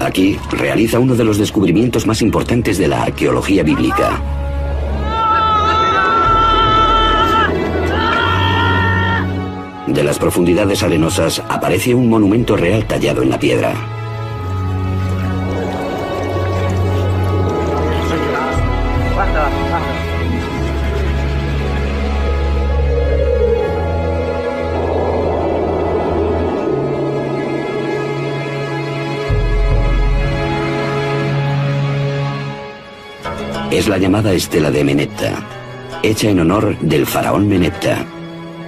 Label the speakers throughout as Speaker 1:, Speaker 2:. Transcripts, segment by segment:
Speaker 1: Aquí realiza uno de los descubrimientos más importantes de la arqueología bíblica. De las profundidades arenosas aparece un monumento real tallado en la piedra. Es la llamada Estela de Menepta, hecha en honor del faraón Menepta,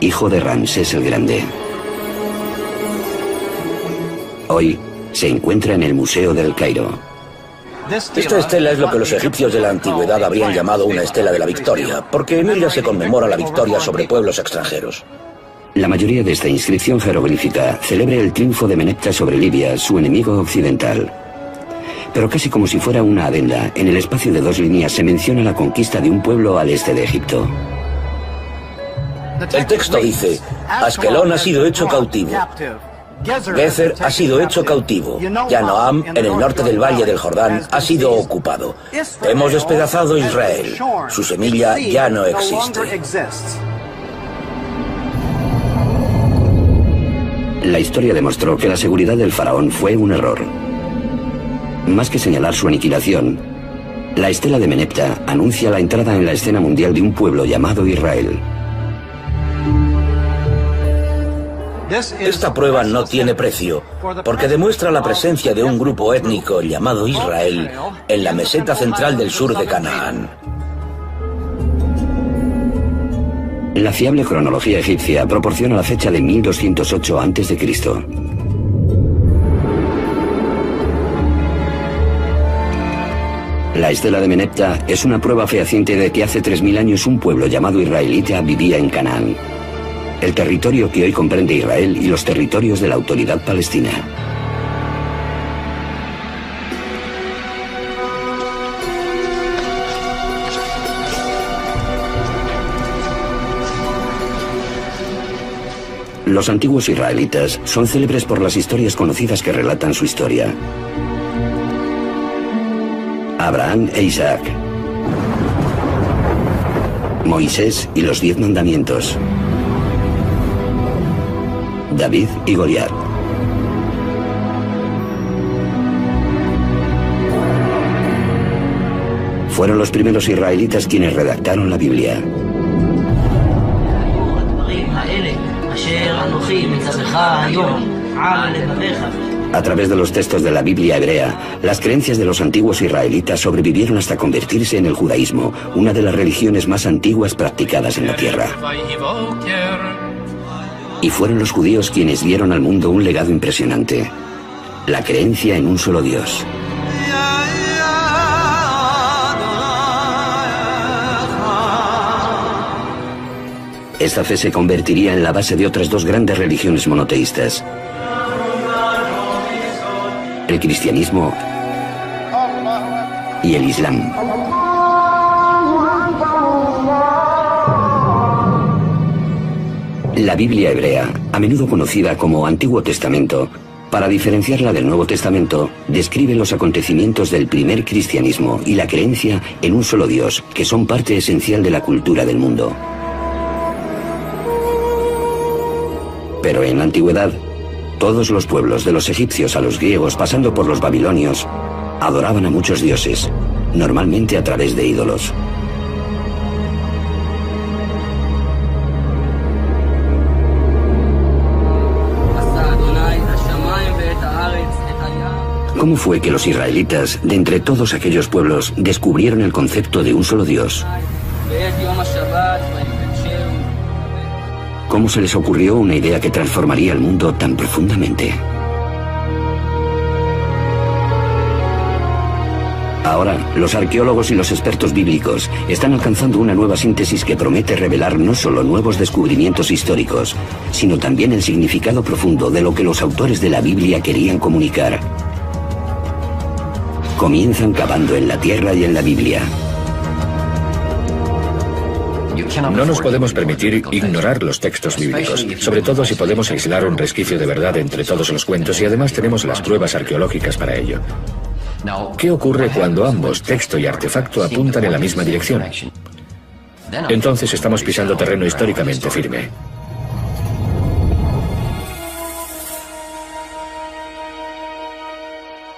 Speaker 1: hijo de Ramsés el Grande. Hoy se encuentra en el Museo del Cairo.
Speaker 2: Esta estela es lo que los egipcios de la antigüedad habrían llamado una estela de la victoria, porque en ella se conmemora la victoria sobre pueblos extranjeros.
Speaker 1: La mayoría de esta inscripción jeroglífica celebra el triunfo de Menepta sobre Libia, su enemigo occidental. Pero casi como si fuera una adenda, en el espacio de 2 líneas se menciona la conquista de un pueblo al este de Egipto.
Speaker 2: El texto dice: Askelón ha sido hecho cautivo, Gezer ha sido hecho cautivo, Yanoam, en el norte del valle del Jordán, ha sido ocupado. Hemos despedazado Israel, su semilla ya no existe.
Speaker 1: La historia demostró que la seguridad del faraón fue un error. Más que señalar su aniquilación, la estela de Menepta anuncia la entrada en la escena mundial de un pueblo llamado Israel.
Speaker 2: Esta prueba no tiene precio, porque demuestra la presencia de un grupo étnico llamado Israel en la meseta central del sur de Canaán.
Speaker 1: La fiable cronología egipcia proporciona la fecha de 1208 a.C. La estela de Menepta es una prueba fehaciente de que hace 3000 años un pueblo llamado israelita vivía en Canaán, el territorio que hoy comprende Israel y los territorios de la Autoridad Palestina. Los antiguos israelitas son célebres por las historias conocidas que relatan su historia. Abraham e Isaac, Moisés y los 10 mandamientos, David y Goliat. Fueron los primeros israelitas quienes redactaron la Biblia. A través de los textos de la Biblia hebrea, las creencias de los antiguos israelitas sobrevivieron hasta convertirse en el judaísmo, una de las religiones más antiguas practicadas en la tierra. Y fueron los judíos quienes dieron al mundo un legado impresionante: la creencia en un solo Dios. Esta fe se convertiría en la base de otras 2 grandes religiones monoteístas: el cristianismo y el islam. La Biblia hebrea, a menudo conocida como Antiguo Testamento, para diferenciarla del Nuevo Testamento, describe los acontecimientos del primer cristianismo y la creencia en un solo Dios, que son parte esencial de la cultura del mundo. Pero en la antigüedad, todos los pueblos, de los egipcios a los griegos, pasando por los babilonios, adoraban a muchos dioses, normalmente a través de ídolos. ¿Cómo fue que los israelitas, de entre todos aquellos pueblos, descubrieron el concepto de un solo Dios? ¿Cómo se les ocurrió una idea que transformaría el mundo tan profundamente? Ahora, los arqueólogos y los expertos bíblicos están alcanzando una nueva síntesis que promete revelar no solo nuevos descubrimientos históricos, sino también el significado profundo de lo que los autores de la Biblia querían comunicar. Comienzan cavando en la tierra y en la Biblia.
Speaker 3: No nos podemos permitir ignorar los textos bíblicos, sobre todo si podemos aislar un resquicio de verdad entre todos los cuentos y además tenemos las pruebas arqueológicas para ello. ¿Qué ocurre cuando ambos, texto y artefacto, apuntan en la misma dirección? Entonces estamos pisando terreno históricamente firme.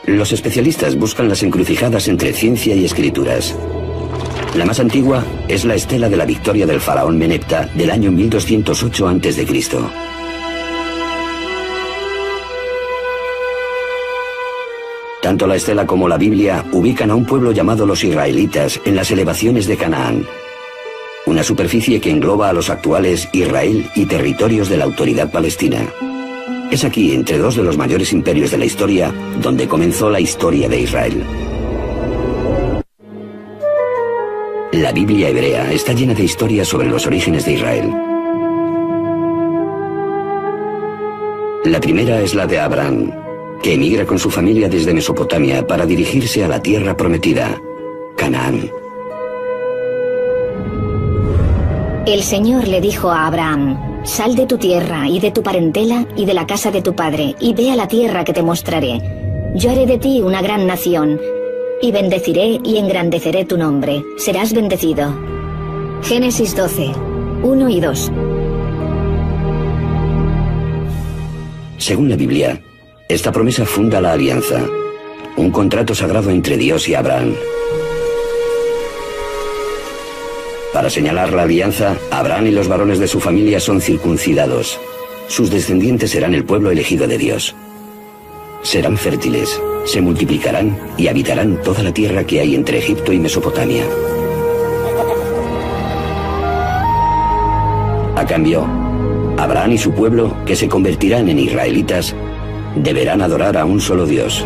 Speaker 1: Los especialistas buscan las encrucijadas entre ciencia y escrituras. La más antigua es la estela de la victoria del faraón Menepta del año 1208 a.C. Tanto la estela como la Biblia ubican a un pueblo llamado los israelitas en las elevaciones de Canaán, una superficie que engloba a los actuales Israel y territorios de la autoridad palestina. Es aquí, entre dos de los mayores imperios de la historia, donde comenzó la historia de Israel. La Biblia hebrea está llena de historias sobre los orígenes de Israel. La primera es la de Abraham, que emigra con su familia desde Mesopotamia para dirigirse a la tierra prometida, Canaán.
Speaker 4: El Señor le dijo a Abraham: sal de tu tierra y de tu parentela y de la casa de tu padre, y ve a la tierra que te mostraré. Yo haré de ti una gran nación, y bendeciré y engrandeceré tu nombre. Serás bendecido. Génesis 12, 1 y 2.
Speaker 1: Según la Biblia, esta promesa funda la alianza, un contrato sagrado entre Dios y Abraham. Para señalar la alianza, Abraham y los varones de su familia son circuncidados. Sus descendientes serán el pueblo elegido de Dios. Serán fértiles, se multiplicarán y habitarán toda la tierra que hay entre Egipto y Mesopotamia. A cambio, Abraham y su pueblo, que se convertirán en israelitas, deberán adorar a un solo Dios.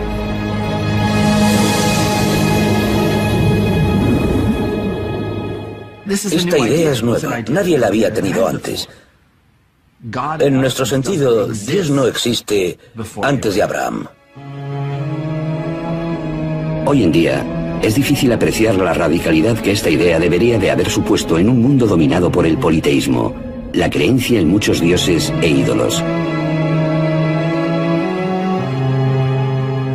Speaker 2: Esta idea es nueva, nadie la había tenido antes. En nuestro sentido, Dios no existe antes de Abraham.
Speaker 1: Hoy en día, es difícil apreciar la radicalidad que esta idea debería de haber supuesto en un mundo dominado por el politeísmo, la creencia en muchos dioses e ídolos.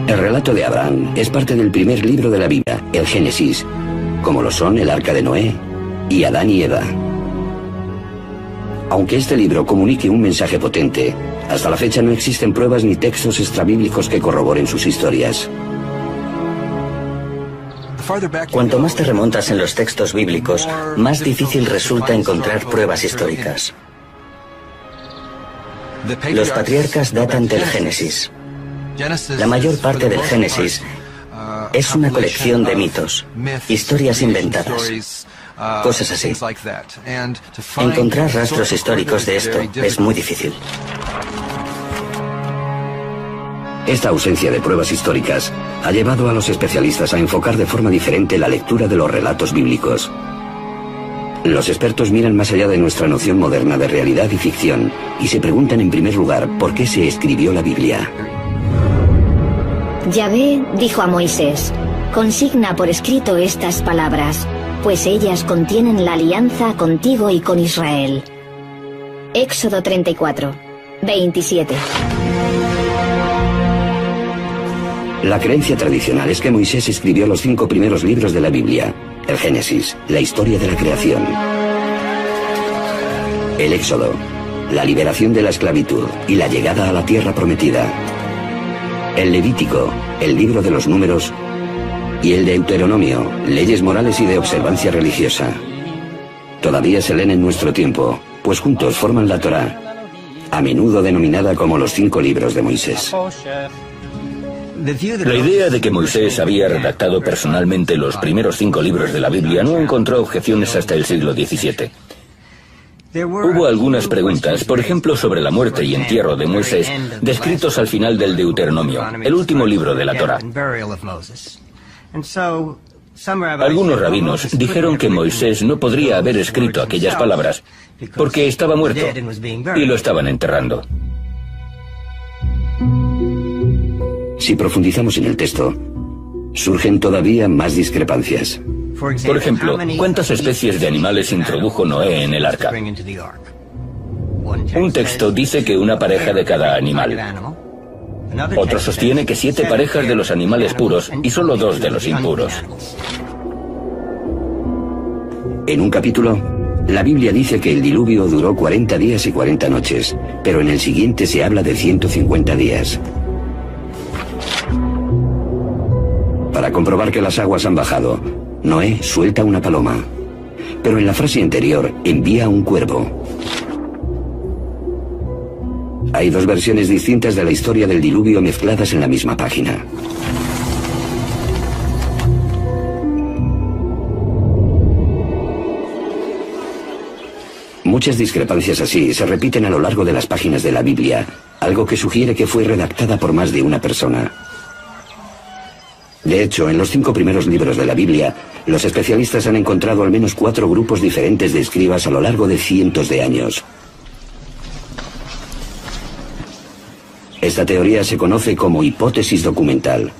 Speaker 1: El relato de Abraham es parte del primer libro de la Biblia, el Génesis, como lo son el Arca de Noé y Adán y Eva. Aunque este libro comunique un mensaje potente, hasta la fecha no existen pruebas ni textos extrabíblicos que corroboren sus historias.
Speaker 5: Cuanto más te remontas en los textos bíblicos, más difícil resulta encontrar pruebas históricas. Los patriarcas datan del Génesis. La mayor parte del Génesis es una colección de mitos, historias inventadas, cosas así. Encontrar rastros históricos de esto es muy difícil.
Speaker 1: Esta ausencia de pruebas históricas ha llevado a los especialistas a enfocar de forma diferente la lectura de los relatos bíblicos. Los expertos miran más allá de nuestra noción moderna de realidad y ficción y se preguntan en primer lugar por qué se escribió la Biblia.
Speaker 4: Yahvé dijo a Moisés: consigna por escrito estas palabras, pues ellas contienen la alianza contigo y con Israel. Éxodo 34, 27.
Speaker 1: La creencia tradicional es que Moisés escribió los 5 primeros libros de la Biblia: el Génesis, la historia de la creación; el Éxodo, la liberación de la esclavitud y la llegada a la tierra prometida; el Levítico, el libro de los números; y el Deuteronomio, leyes morales y de observancia religiosa. Todavía se leen en nuestro tiempo, pues juntos forman la Torá, a menudo denominada como los 5 libros de Moisés.
Speaker 2: La idea de que Moisés había redactado personalmente los primeros 5 libros de la Biblia no encontró objeciones hasta el siglo XVII. Hubo algunas preguntas, por ejemplo, sobre la muerte y entierro de Moisés, descritos al final del Deuteronomio, el último libro de la Torá. Algunos rabinos dijeron que Moisés no podría haber escrito aquellas palabras porque estaba muerto y lo estaban enterrando.
Speaker 1: Si profundizamos en el texto, surgen todavía más discrepancias.
Speaker 2: Por ejemplo, ¿cuántas especies de animales introdujo Noé en el arca? Un texto dice que una pareja de cada animal. Otro sostiene que 7 parejas de los animales puros y solo 2 de los impuros.
Speaker 1: En un capítulo, la Biblia dice que el diluvio duró 40 días y 40 noches, pero en el siguiente se habla de 150 días. Para comprobar que las aguas han bajado, Noé suelta una paloma, pero en la frase anterior envía un cuervo. Hay 2 versiones distintas de la historia del diluvio mezcladas en la misma página. Muchas discrepancias así se repiten a lo largo de las páginas de la Biblia, algo que sugiere que fue redactada por más de una persona. De hecho, en los 5 primeros libros de la Biblia, los especialistas han encontrado al menos 4 grupos diferentes de escribas a lo largo de cientos de años. Esta teoría se conoce como hipótesis documental.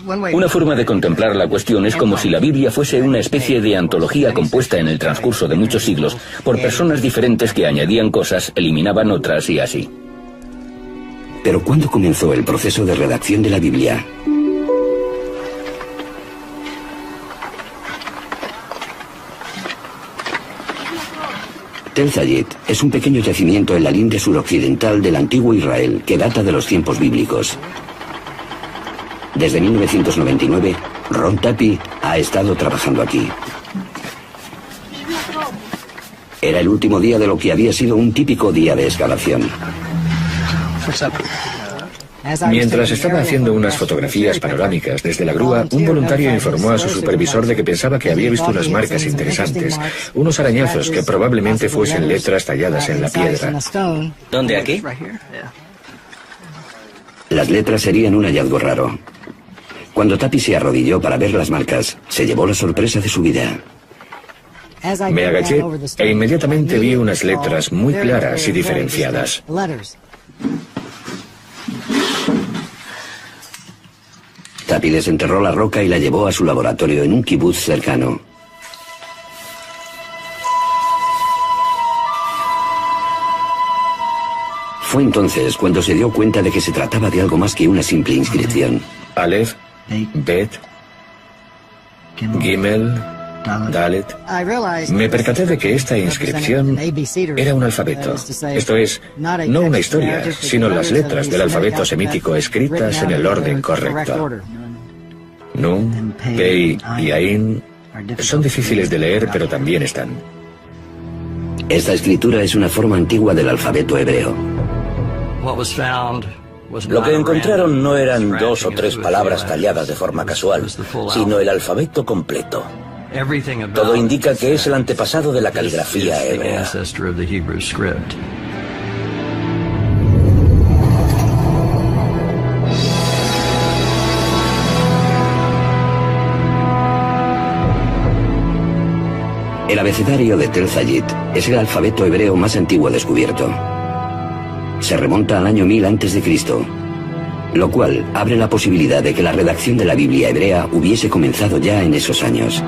Speaker 2: Una forma de contemplar la cuestión es como si la Biblia fuese una especie de antología compuesta en el transcurso de muchos siglos por personas diferentes que añadían cosas, eliminaban otras y así.
Speaker 1: Pero ¿cuándo comenzó el proceso de redacción de la Biblia? Tel Zayit es un pequeño yacimiento en la linde suroccidental del antiguo Israel que data de los tiempos bíblicos. Desde 1999, Ron Tapi ha estado trabajando aquí. Era el último día de lo que había sido un típico día de excavación.
Speaker 3: Mientras estaba haciendo unas fotografías panorámicas desde la grúa, un voluntario informó a su supervisor de que pensaba que había visto unas marcas interesantes, unos arañazos que probablemente fuesen letras talladas en la piedra.
Speaker 2: ¿Dónde, aquí?
Speaker 1: Las letras serían un hallazgo raro. Cuando Tapi se arrodilló para ver las marcas, se llevó la sorpresa de su vida.
Speaker 3: Me agaché e inmediatamente vi unas letras muy claras y diferenciadas.
Speaker 1: Tapi desenterró la roca y la llevó a su laboratorio en un kibutz cercano. Fue entonces cuando se dio cuenta de que se trataba de algo más que una simple inscripción.
Speaker 3: Aleph, Bet, Gimel, Dalet. Me percaté de que esta inscripción era un alfabeto. Esto es, no una historia, sino las letras del alfabeto semítico escritas en el orden correcto. Nun, Pei y Ain son difíciles de leer, pero también están.
Speaker 1: Esta escritura es una forma antigua del alfabeto hebreo.
Speaker 2: Lo que encontraron no eran 2 o 3 palabras talladas de forma casual, sino el alfabeto completo. Todo indica que es el antepasado de la caligrafía hebrea.
Speaker 1: El abecedario de Tel Zayit es el alfabeto hebreo más antiguo descubierto. Se remonta al año 1000 a.C., lo cual abre la posibilidad de que la redacción de la Biblia hebrea hubiese comenzado ya en esos años.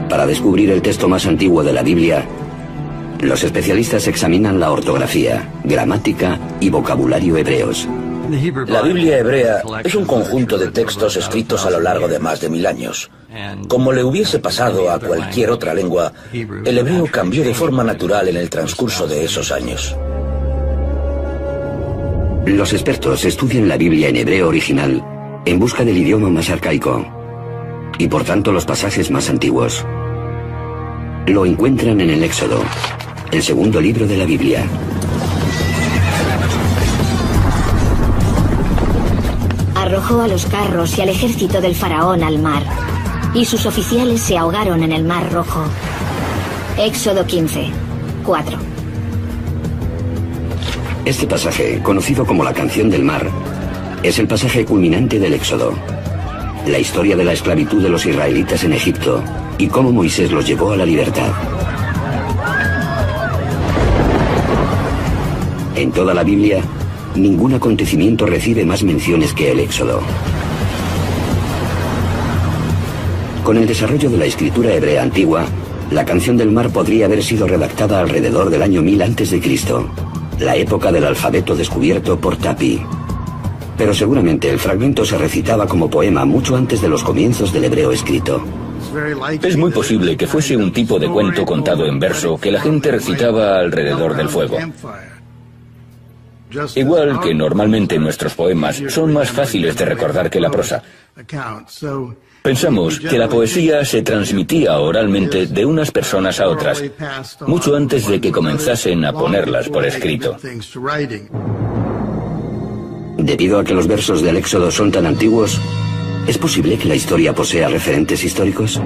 Speaker 1: Para descubrir el texto más antiguo de la Biblia, los especialistas examinan la ortografía, gramática y vocabulario hebreos.
Speaker 2: La Biblia hebrea es un conjunto de textos escritos a lo largo de más de 1000 años. Como le hubiese pasado a cualquier otra lengua, el hebreo cambió de forma natural en el transcurso de esos años.
Speaker 1: Los expertos estudian la Biblia en hebreo original en busca del idioma más arcaico y por tanto los pasajes más antiguos. Lo encuentran en el Éxodo, el segundo libro de la Biblia.
Speaker 4: Arrojó a los carros y al ejército del faraón al mar, y sus oficiales se ahogaron en el mar Rojo. Éxodo 15, 4.
Speaker 1: Este pasaje, conocido como la Canción del Mar, es el pasaje culminante del Éxodo. La historia de la esclavitud de los israelitas en Egipto y cómo Moisés los llevó a la libertad. En toda la Biblia, ningún acontecimiento recibe más menciones que el Éxodo. Con el desarrollo de la escritura hebrea antigua, la canción del mar podría haber sido redactada alrededor del año 1000 a.C., la época del alfabeto descubierto por Tapi. Pero seguramente el fragmento se recitaba como poema mucho antes de los comienzos del hebreo escrito.
Speaker 2: Es muy posible que fuese un tipo de cuento contado en verso que la gente recitaba alrededor del fuego. Igual que normalmente nuestros poemas son más fáciles de recordar que la prosa. Pensamos que la poesía se transmitía oralmente de unas personas a otras, mucho antes de que comenzasen a ponerlas por escrito.
Speaker 1: Debido a que los versos del Éxodo son tan antiguos, ¿es posible que la historia posea referentes históricos?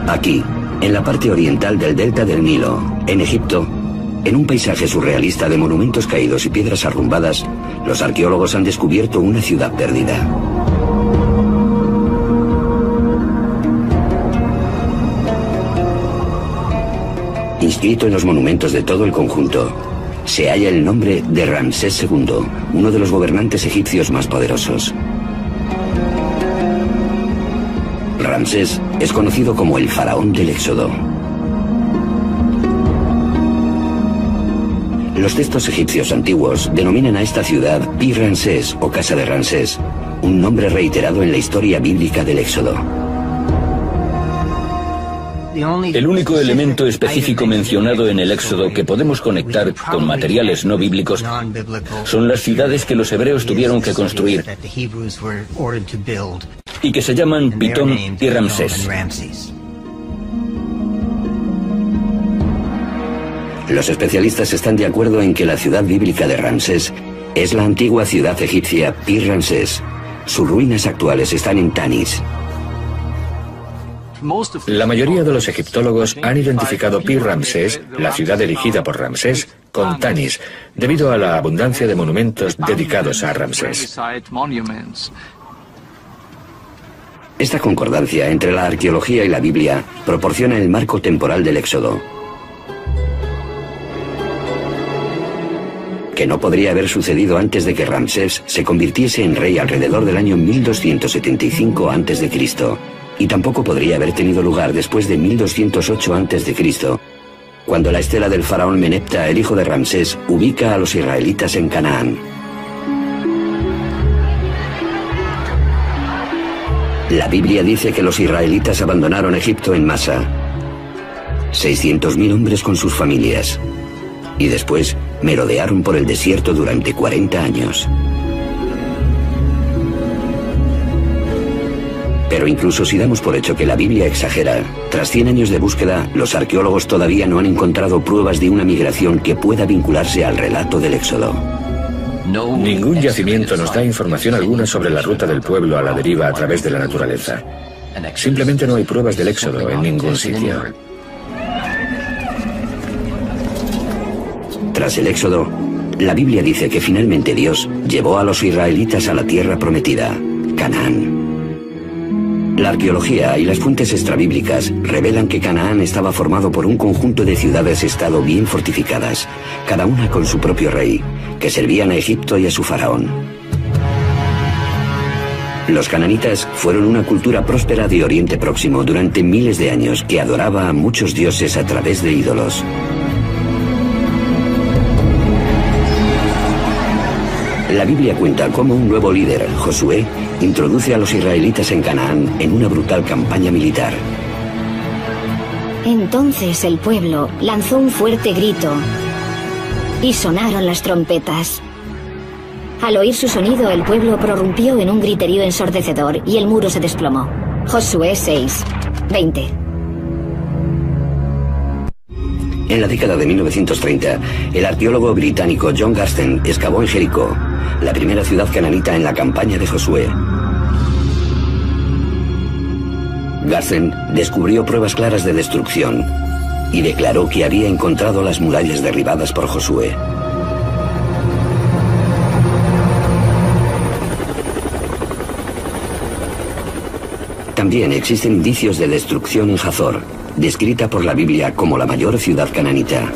Speaker 1: Aquí, en la parte oriental del delta del Nilo, en Egipto, en un paisaje surrealista de monumentos caídos y piedras arrumbadas, los arqueólogos han descubierto una ciudad perdida. Inscrito en los monumentos de todo el conjunto, se halla el nombre de Ramsés II, uno de los gobernantes egipcios más poderosos. Ramsés es conocido como el faraón del Éxodo. Los textos egipcios antiguos denominan a esta ciudad Pi-Ramsés o Casa de Ramsés, un nombre reiterado en la historia bíblica del Éxodo.
Speaker 2: El único elemento específico mencionado en el Éxodo que podemos conectar con materiales no bíblicos son las ciudades que los hebreos tuvieron que construir y que se llaman Pitón y Ramsés.
Speaker 1: Los especialistas están de acuerdo en que la ciudad bíblica de Ramsés es la antigua ciudad egipcia Pi-Ramsés. Sus ruinas actuales están en Tanis.
Speaker 3: La mayoría de los egiptólogos han identificado Pi-Ramsés, la ciudad erigida por Ramsés, con Tanis, debido a la abundancia de monumentos dedicados a Ramsés.
Speaker 1: Esta concordancia entre la arqueología y la Biblia proporciona el marco temporal del Éxodo, que no podría haber sucedido antes de que Ramsés se convirtiese en rey alrededor del año 1275 a.C., y tampoco podría haber tenido lugar después de 1208 a.C., cuando la estela del faraón Menepta, el hijo de Ramsés, ubica a los israelitas en Canaán. La Biblia dice que los israelitas abandonaron Egipto en masa, 600.000 hombres con sus familias, y después merodearon por el desierto durante 40 años. Pero incluso si damos por hecho que la Biblia exagera, tras 100 años de búsqueda, los arqueólogos todavía no han encontrado pruebas de una migración que pueda vincularse al relato del Éxodo.
Speaker 3: Ningún yacimiento nos da información alguna sobre la ruta del pueblo a la deriva a través de la naturaleza. Simplemente no hay pruebas del Éxodo en ningún sitio.
Speaker 1: Tras el Éxodo, la Biblia dice que finalmente Dios llevó a los israelitas a la tierra prometida, Canaán. La arqueología y las fuentes extrabíblicas revelan que Canaán estaba formado por un conjunto de ciudades-estado bien fortificadas, cada una con su propio rey, que servían a Egipto y a su faraón. Los cananitas fueron una cultura próspera de Oriente Próximo durante miles de años que adoraba a muchos dioses a través de ídolos. La Biblia cuenta cómo un nuevo líder, Josué, introduce a los israelitas en Canaán en una brutal campaña militar.
Speaker 4: Entonces el pueblo lanzó un fuerte grito y sonaron las trompetas. Al oír su sonido, el pueblo prorrumpió en un griterío ensordecedor y el muro se desplomó. Josué 6, 20.
Speaker 1: En la década de 1930, el arqueólogo británico John Garstin excavó en Jericó, la primera ciudad cananita en la campaña de Josué. Garstin descubrió pruebas claras de destrucción y declaró que había encontrado las murallas derribadas por Josué. También existen indicios de destrucción en Hazor, descrita por la Biblia como la mayor ciudad cananita.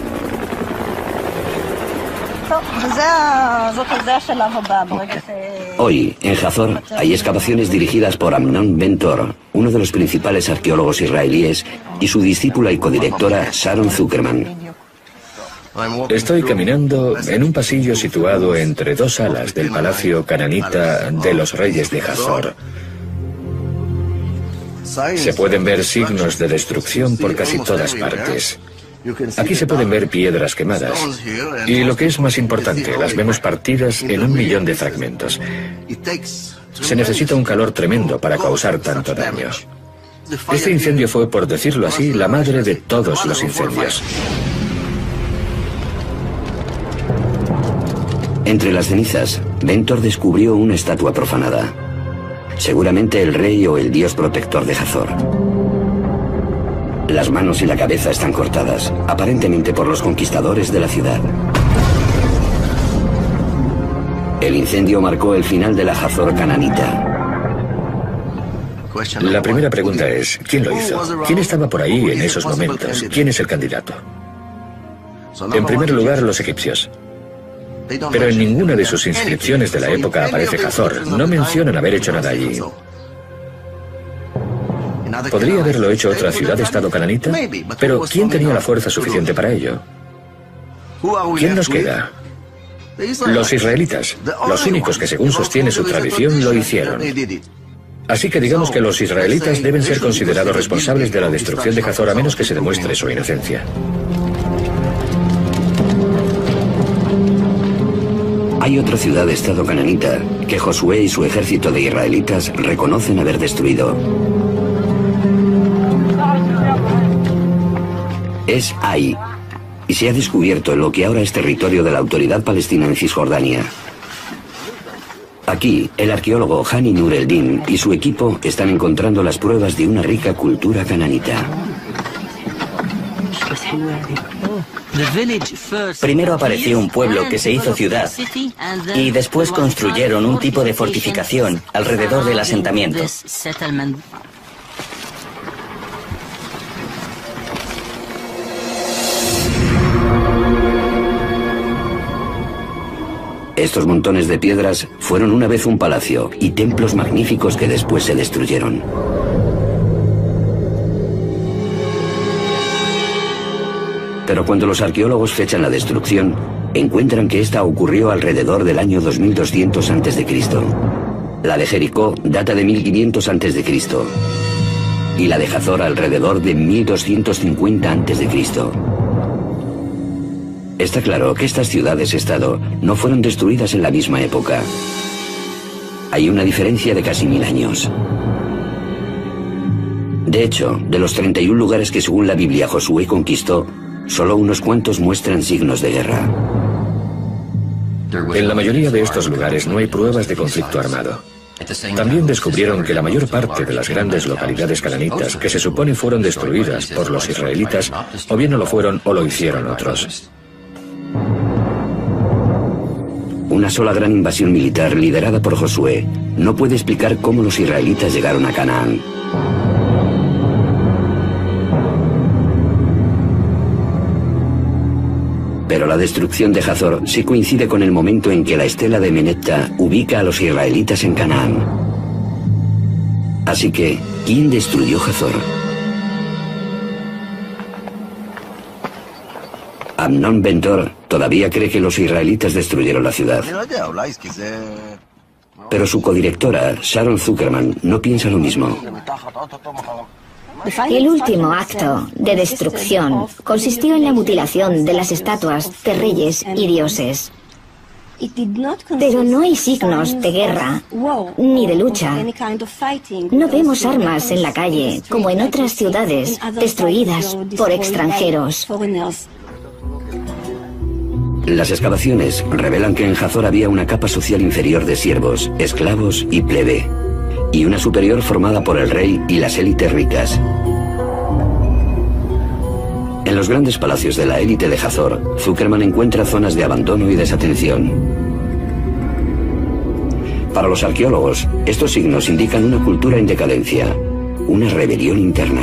Speaker 1: Hoy, en Hazor, hay excavaciones dirigidas por Amnon Ben-Tor, uno de los principales arqueólogos israelíes, y su discípula y codirectora Sharon Zuckerman.
Speaker 3: Estoy caminando en un pasillo situado entre dos salas del palacio cananita de los reyes de Hazor. Se pueden ver signos de destrucción por casi todas partes. Aquí se pueden ver piedras quemadas. Y lo que es más importante, las vemos partidas en 1 millón de fragmentos. Se necesita un calor tremendo para causar tanto daño. Este incendio fue, por decirlo así, la madre de todos los incendios.
Speaker 1: Entre las cenizas, Ben-Tor descubrió una estatua profanada. Seguramente el rey o el dios protector de Hazor. Las manos y la cabeza están cortadas, aparentemente por los conquistadores de la ciudad. El incendio marcó el final de la Hazor cananita.
Speaker 3: La primera pregunta es, ¿quién lo hizo? ¿Quién estaba por ahí en esos momentos? ¿Quién es el candidato? En primer lugar, los egipcios. Pero en ninguna de sus inscripciones de la época aparece Hazor. No mencionan haber hecho nada allí. ¿Podría haberlo hecho otra ciudad-estado cananita? Pero ¿quién tenía la fuerza suficiente para ello? ¿Quién nos queda? Los israelitas, los únicos que según sostiene su tradición lo hicieron. Así que digamos que los israelitas deben ser considerados responsables de la destrucción de Hazor a menos que se demuestre su inocencia.
Speaker 1: Hay otra ciudad-estado cananita que Josué y su ejército de israelitas reconocen haber destruido. Es Ai, y se ha descubierto en lo que ahora es territorio de la Autoridad Palestina en Cisjordania. Aquí, el arqueólogo Hani Nur el-Din y su equipo están encontrando las pruebas de una rica cultura cananita.
Speaker 5: Primero apareció un pueblo que se hizo ciudad y después construyeron un tipo de fortificación alrededor del asentamiento.
Speaker 1: Estos montones de piedras fueron una vez un palacio y templos magníficos que después se destruyeron. Pero cuando los arqueólogos fechan la destrucción, encuentran que esta ocurrió alrededor del año 2200 a.C. La de Jericó data de 1500 a.C. y la de Hazor alrededor de 1250 a.C. Está claro que estas ciudades-estado no fueron destruidas en la misma época. Hay una diferencia de casi 1000 años. De hecho, de los 31 lugares que según la Biblia Josué conquistó, solo unos cuantos muestran signos de guerra.
Speaker 3: En la mayoría de estos lugares no hay pruebas de conflicto armado. También descubrieron que la mayor parte de las grandes localidades cananitas que se supone fueron destruidas por los israelitas, o bien no lo fueron o lo hicieron otros.
Speaker 1: Una sola gran invasión militar liderada por Josué no puede explicar cómo los israelitas llegaron a Canaán. Pero la destrucción de Hazor sí coincide con el momento en que la estela de Menepta ubica a los israelitas en Canaán. Así que, ¿quién destruyó Hazor? Amnon Ben-Tor todavía cree que los israelitas destruyeron la ciudad. Pero su codirectora, Sharon Zuckerman, no piensa lo mismo.
Speaker 4: El último acto de destrucción consistió en la mutilación de las estatuas de reyes y dioses. Pero no hay signos de guerra ni de lucha. No vemos armas en la calle, como en otras ciudades destruidas por extranjeros.
Speaker 1: Las excavaciones revelan que en Hazor había una capa social inferior de siervos, esclavos y plebe, y una superior formada por el rey y las élites ricas. En los grandes palacios de la élite de Hazor, Zuckerman encuentra zonas de abandono y desatención. Para los arqueólogos, estos signos indican una cultura en decadencia. una rebelión interna.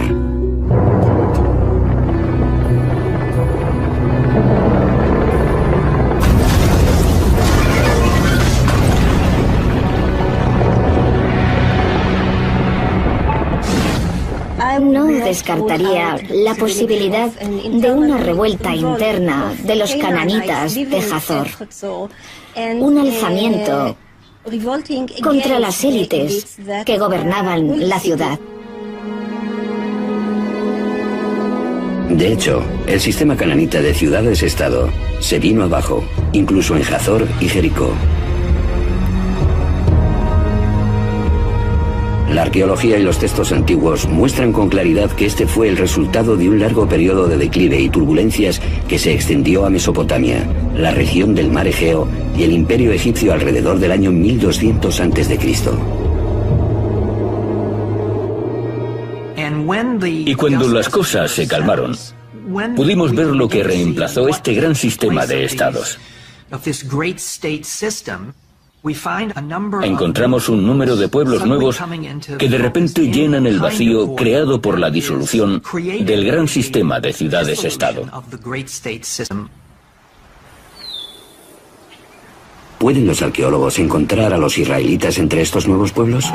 Speaker 4: No descartaría la posibilidad de una revuelta interna de los cananitas de Hazor, un alzamiento contra las élites que gobernaban la ciudad.
Speaker 1: De hecho, el sistema cananita de ciudades-estado se vino abajo, incluso en Hazor y Jericó. La arqueología y los textos antiguos muestran con claridad que este fue el resultado de un largo periodo de declive y turbulencias que se extendió a Mesopotamia, la región del mar Egeo y el imperio egipcio alrededor del año 1200 a.C.
Speaker 2: Y cuando las cosas se calmaron, pudimos ver lo que reemplazó este gran sistema de estados. Encontramos un número de pueblos nuevos que de repente llenan el vacío creado por la disolución del gran sistema de ciudades-estado.
Speaker 1: ¿Pueden los arqueólogos encontrar a los israelitas entre estos nuevos pueblos?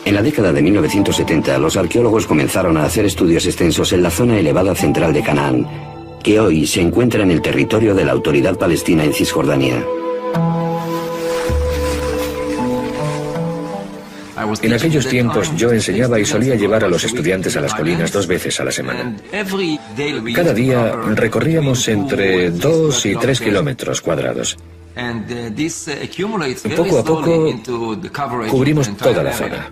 Speaker 1: En la década de 1970, los arqueólogos comenzaron a hacer estudios extensos en la zona elevada central de Canaán, que hoy se encuentra en el territorio de la Autoridad Palestina en Cisjordania.
Speaker 3: En aquellos tiempos yo enseñaba y solía llevar a los estudiantes a las colinas 2 veces a la semana. Cada día recorríamos entre 2 y 3 kilómetros cuadrados. Poco a poco cubrimos toda la zona.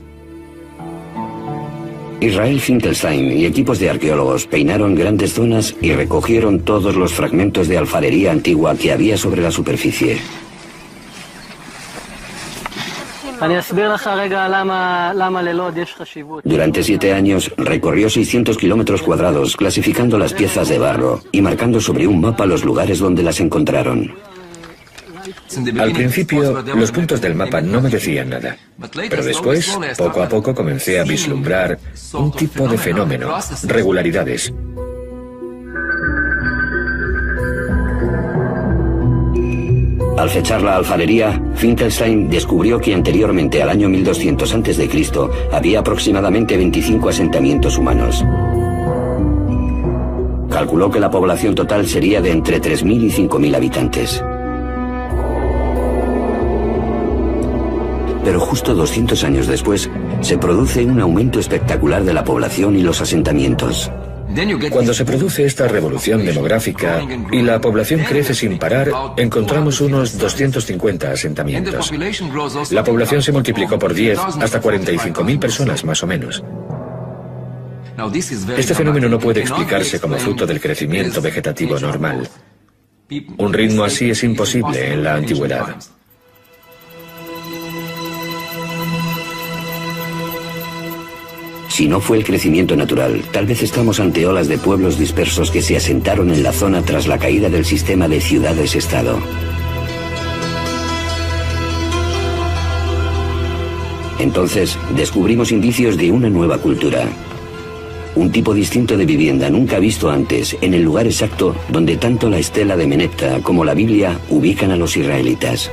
Speaker 1: Israel Finkelstein y equipos de arqueólogos peinaron grandes zonas y recogieron todos los fragmentos de alfarería antigua que había sobre la superficie. Durante 7 años recorrió 600 kilómetros cuadrados clasificando las piezas de barro y marcando sobre un mapa los lugares donde las encontraron.
Speaker 3: Al principio, los puntos del mapa no me decían nada, pero después, poco a poco, comencé a vislumbrar un tipo de fenómeno, regularidades.
Speaker 1: Al fechar la alfarería, Finkelstein descubrió que anteriormente al año 1200 a.C. había aproximadamente 25 asentamientos humanos. Calculó que la población total sería de entre 3.000 y 5.000 habitantes. Pero justo 200 años después, se produce un aumento espectacular de la población y los asentamientos.
Speaker 3: Cuando se produce esta revolución demográfica y la población crece sin parar, encontramos unos 250 asentamientos. La población se multiplicó por 10 hasta 45.000 personas más o menos. Este fenómeno no puede explicarse como fruto del crecimiento vegetativo normal. Un ritmo así es imposible en la antigüedad.
Speaker 1: Si no fue el crecimiento natural, tal vez estamos ante olas de pueblos dispersos que se asentaron en la zona tras la caída del sistema de ciudades-estado. Entonces, descubrimos indicios de una nueva cultura. Un tipo distinto de vivienda nunca visto antes en el lugar exacto donde tanto la estela de Menepta como la Biblia ubican a los israelitas.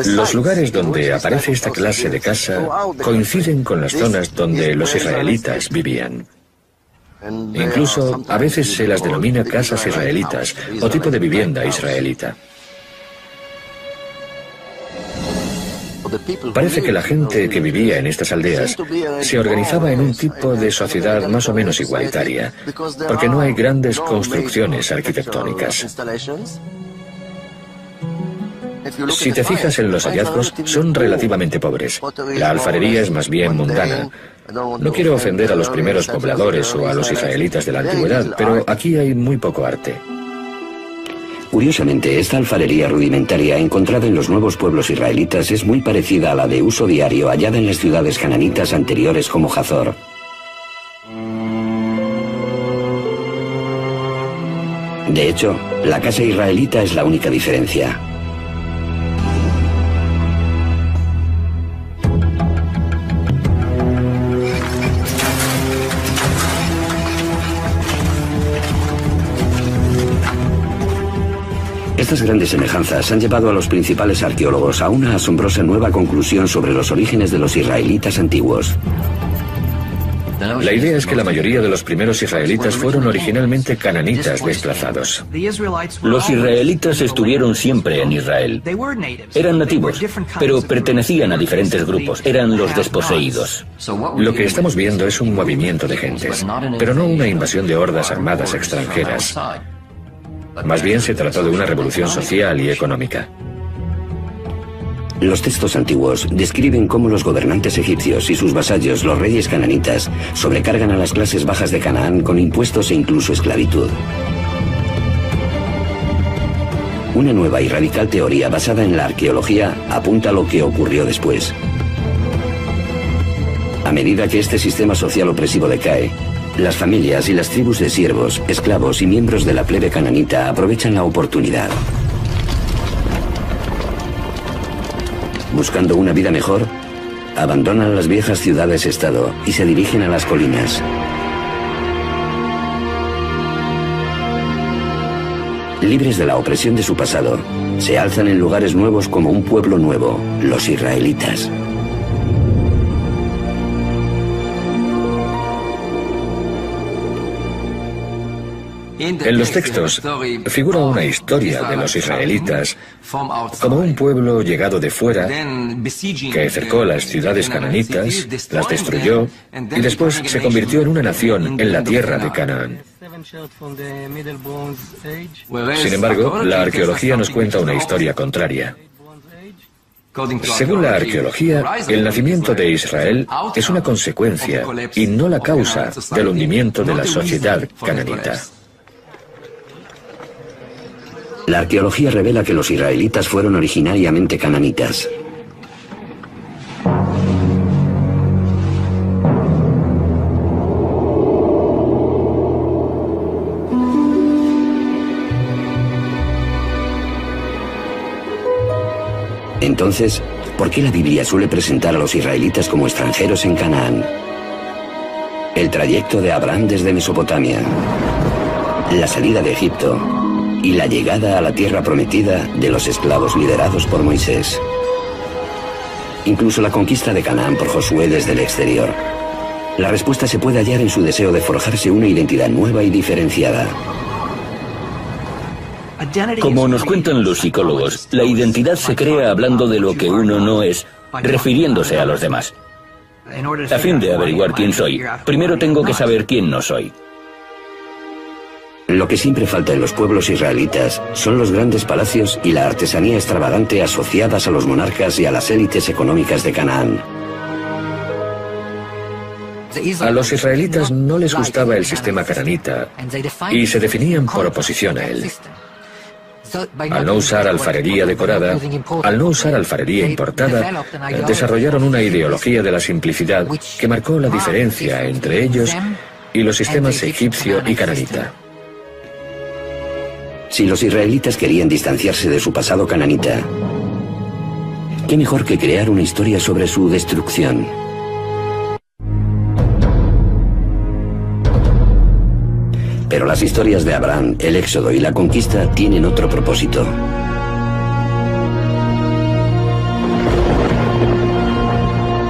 Speaker 3: Los lugares donde aparece esta clase de casa coinciden con las zonas donde los israelitas vivían. Incluso a veces se las denomina casas israelitas o tipo de vivienda israelita. Parece que la gente que vivía en estas aldeas se organizaba en un tipo de sociedad más o menos igualitaria, porque no hay grandes construcciones arquitectónicas. Si te fijas en los hallazgos, son relativamente pobres. La alfarería es más bien mundana. No quiero ofender a los primeros pobladores o a los israelitas de la antigüedad, pero aquí hay muy poco arte.
Speaker 1: Curiosamente, esta alfarería rudimentaria encontrada en los nuevos pueblos israelitas es muy parecida a la de uso diario hallada en las ciudades cananitas anteriores como Hazor. De hecho, la casa israelita es la única diferencia. Estas grandes semejanzas han llevado a los principales arqueólogos a una asombrosa nueva conclusión sobre los orígenes de los israelitas antiguos.
Speaker 3: La idea es que la mayoría de los primeros israelitas fueron originalmente cananitas desplazados.
Speaker 2: Los israelitas estuvieron siempre en Israel. Eran nativos, pero pertenecían a diferentes grupos. Eran los desposeídos.
Speaker 3: Lo que estamos viendo es un movimiento de gentes, pero no una invasión de hordas armadas extranjeras. Más bien se trató de una revolución social y económica.
Speaker 1: Los textos antiguos describen cómo los gobernantes egipcios y sus vasallos, los reyes cananitas, sobrecargan a las clases bajas de Canaán con impuestos e incluso esclavitud. Una nueva y radical teoría basada en la arqueología apunta a lo que ocurrió después. A medida que este sistema social opresivo decae, las familias y las tribus de siervos, esclavos y miembros de la plebe cananita aprovechan la oportunidad. Buscando una vida mejor, abandonan las viejas ciudades-estado y se dirigen a las colinas. Libres de la opresión de su pasado, se alzan en lugares nuevos como un pueblo nuevo, los israelitas.
Speaker 3: En los textos figura una historia de los israelitas como un pueblo llegado de fuera que cercó las ciudades cananitas, las destruyó y después se convirtió en una nación en la tierra de Canaán. Sin embargo, la arqueología nos cuenta una historia contraria. Según la arqueología, el nacimiento de Israel es una consecuencia y no la causa del hundimiento de la sociedad cananita.
Speaker 1: La arqueología revela que los israelitas fueron originariamente cananitas. Entonces, ¿por qué la Biblia suele presentar a los israelitas como extranjeros en Canaán? El trayecto de Abraham desde Mesopotamia, la salida de Egipto y la llegada a la tierra prometida de los esclavos liderados por Moisés. Incluso la conquista de Canaán por Josué desde el exterior. La respuesta se puede hallar en su deseo de forjarse una identidad nueva y diferenciada.
Speaker 2: Como nos cuentan los psicólogos, la identidad se crea hablando de lo que uno no es, refiriéndose a los demás. A fin de averiguar quién soy, primero tengo que saber quién no soy.
Speaker 1: Lo que siempre falta en los pueblos israelitas son los grandes palacios y la artesanía extravagante asociadas a los monarcas y a las élites económicas de Canaán.
Speaker 3: A los israelitas no les gustaba el sistema cananita y se definían por oposición a él. Al no usar alfarería decorada, al no usar alfarería importada, desarrollaron una ideología de la simplicidad que marcó la diferencia entre ellos y los sistemas egipcio y cananita.
Speaker 1: Si los israelitas querían distanciarse de su pasado cananita, ¿qué mejor que crear una historia sobre su destrucción? Pero las historias de Abraham, el éxodo y la conquista tienen otro propósito.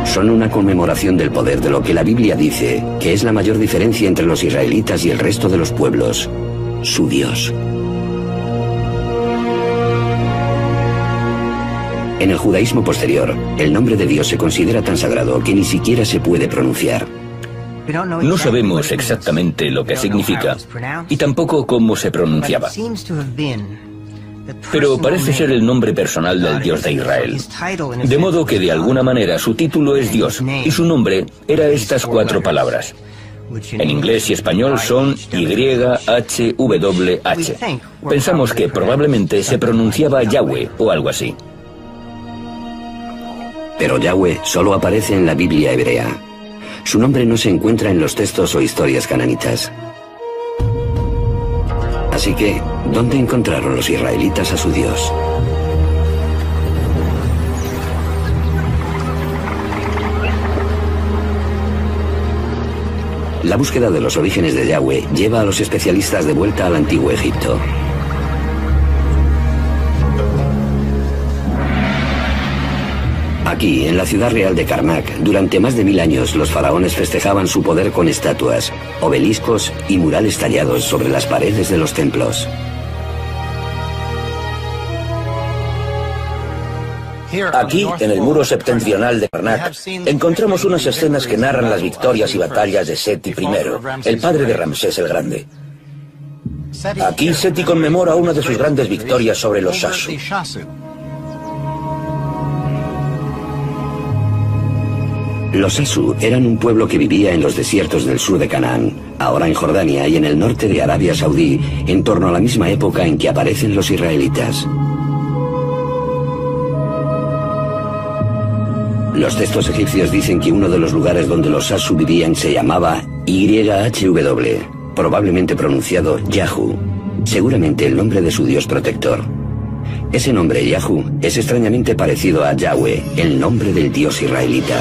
Speaker 1: Son una conmemoración del poder de lo que la Biblia dice que es la mayor diferencia entre los israelitas y el resto de los pueblos: su Dios. En el judaísmo posterior, el nombre de Dios se considera tan sagrado que ni siquiera se puede pronunciar.
Speaker 2: No sabemos exactamente lo que significa y tampoco cómo se pronunciaba. Pero parece ser el nombre personal del Dios de Israel. De modo que de alguna manera su título es Dios y su nombre era estas 4 palabras. En inglés y español son YHWH. Pensamos que probablemente se pronunciaba Yahweh o algo así.
Speaker 1: Pero Yahweh solo aparece en la Biblia hebrea. Su nombre no se encuentra en los textos o historias cananitas. Así que, ¿dónde encontraron los israelitas a su Dios? La búsqueda de los orígenes de Yahweh lleva a los especialistas de vuelta al antiguo Egipto. Aquí, en la ciudad real de Karnak, durante más de 1000 años los faraones festejaban su poder con estatuas, obeliscos y murales tallados sobre las paredes de los templos.
Speaker 2: Aquí, en el muro septentrional de Karnak, encontramos unas escenas que narran las victorias y batallas de Seti I, el padre de Ramsés el Grande. Aquí Seti conmemora una de sus grandes victorias sobre los Shasu.
Speaker 1: Los Shasu eran un pueblo que vivía en los desiertos del sur de Canaán, ahora en Jordania y en el norte de Arabia Saudí, en torno a la misma época en que aparecen los israelitas. Los textos egipcios dicen que uno de los lugares donde los Shasu vivían se llamaba YHW, probablemente pronunciado Yahu, seguramente el nombre de su dios protector. Ese nombre, Yahu, es extrañamente parecido a Yahweh, el nombre del dios israelita.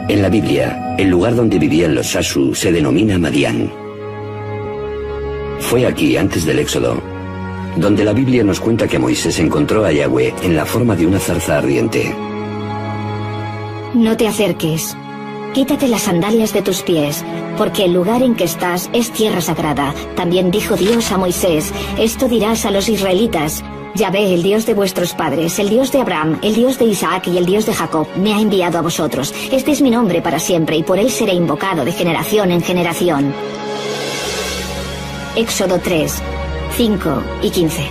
Speaker 1: En la Biblia, el lugar donde vivían los Shasu se denomina Madián. Fue aquí, antes del Éxodo, donde la Biblia nos cuenta que Moisés encontró a Yahweh en la forma de una zarza ardiente.
Speaker 4: No te acerques. Quítate las sandalias de tus pies, porque el lugar en que estás es tierra sagrada. También dijo Dios a Moisés, esto dirás a los israelitas. Yahvé, el Dios de vuestros padres, el Dios de Abraham, el Dios de Isaac y el Dios de Jacob, me ha enviado a vosotros. Este es mi nombre para siempre y por él seré invocado de generación en generación. Éxodo 3, 5 y 15.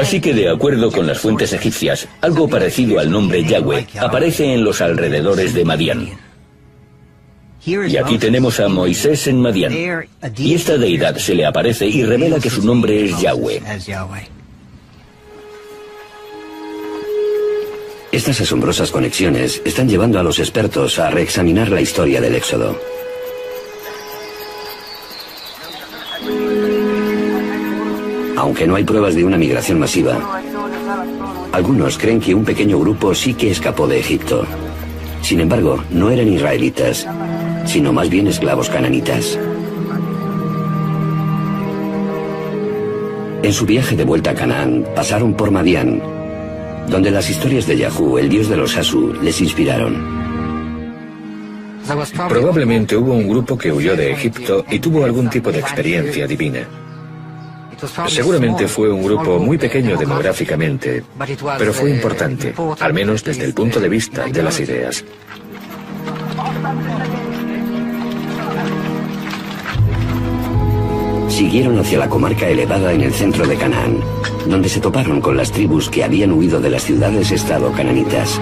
Speaker 2: Así que, de acuerdo con las fuentes egipcias, algo parecido al nombre Yahweh aparece en los alrededores de Madián. Y aquí tenemos a Moisés en Madián, y esta deidad se le aparece y revela que su nombre es Yahweh.
Speaker 1: Estas asombrosas conexiones están llevando a los expertos a reexaminar la historia del Éxodo. Aunque no hay pruebas de una migración masiva, algunos creen que un pequeño grupo sí que escapó de Egipto. Sin embargo, no eran israelitas, sino más bien esclavos cananitas. En su viaje de vuelta a Canaán, pasaron por Madián, donde las historias de Yahu, el dios de los Shasu, les inspiraron.
Speaker 3: Probablemente hubo un grupo que huyó de Egipto y tuvo algún tipo de experiencia divina. Seguramente fue un grupo muy pequeño demográficamente, pero fue importante, al menos desde el punto de vista de las ideas.
Speaker 1: Siguieron hacia la comarca elevada en el centro de Canaán, donde se toparon con las tribus que habían huido de las ciudades-estado cananitas.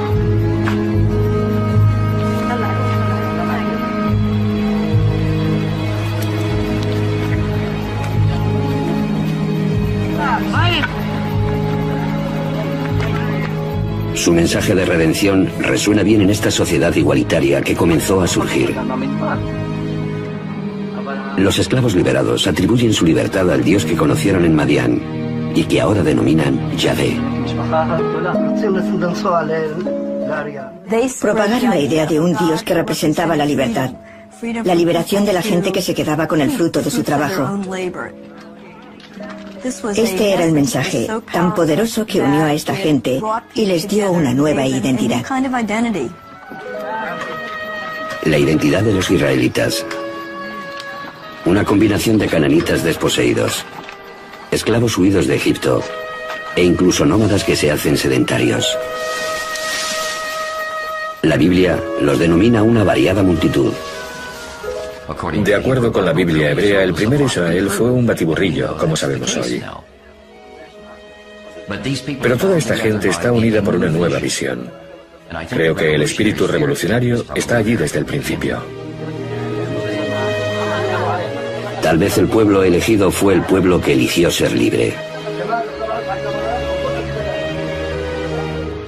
Speaker 1: Su mensaje de redención resuena bien en esta sociedad igualitaria que comenzó a surgir. Los esclavos liberados atribuyen su libertad al Dios que conocieron en Madián y que ahora denominan Yahvé.
Speaker 6: Propagaron la idea de un Dios que representaba la libertad, la liberación de la gente que se quedaba con el fruto de su trabajo. Este era el mensaje tan poderoso que unió a esta gente y les dio una nueva identidad.
Speaker 1: La identidad de los israelitas. Una combinación de cananitas desposeídos, esclavos huidos de Egipto e incluso nómadas que se hacen sedentarios. La Biblia los denomina una variada multitud.
Speaker 3: De acuerdo con la Biblia hebrea, el primer Israel fue un batiburrillo, como sabemos hoy. Pero toda esta gente está unida por una nueva visión. Creo que el espíritu revolucionario está allí desde el principio.
Speaker 1: Tal vez el pueblo elegido fue el pueblo que eligió ser libre.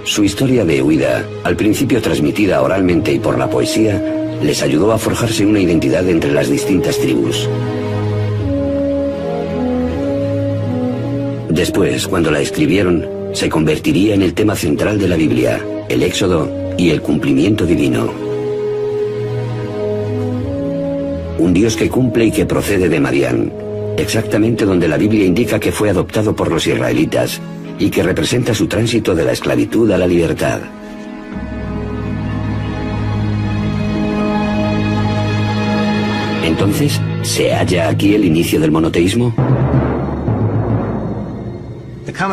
Speaker 1: Su historia de huida, al principio transmitida oralmente y por la poesía, les ayudó a forjarse una identidad entre las distintas tribus. Después, cuando la escribieron, se convertiría en el tema central de la Biblia, el Éxodo y el cumplimiento divino. Un Dios que cumple y que procede de Madián, exactamente donde la Biblia indica que fue adoptado por los israelitas y que representa su tránsito de la esclavitud a la libertad. Entonces, ¿se halla aquí el inicio del monoteísmo?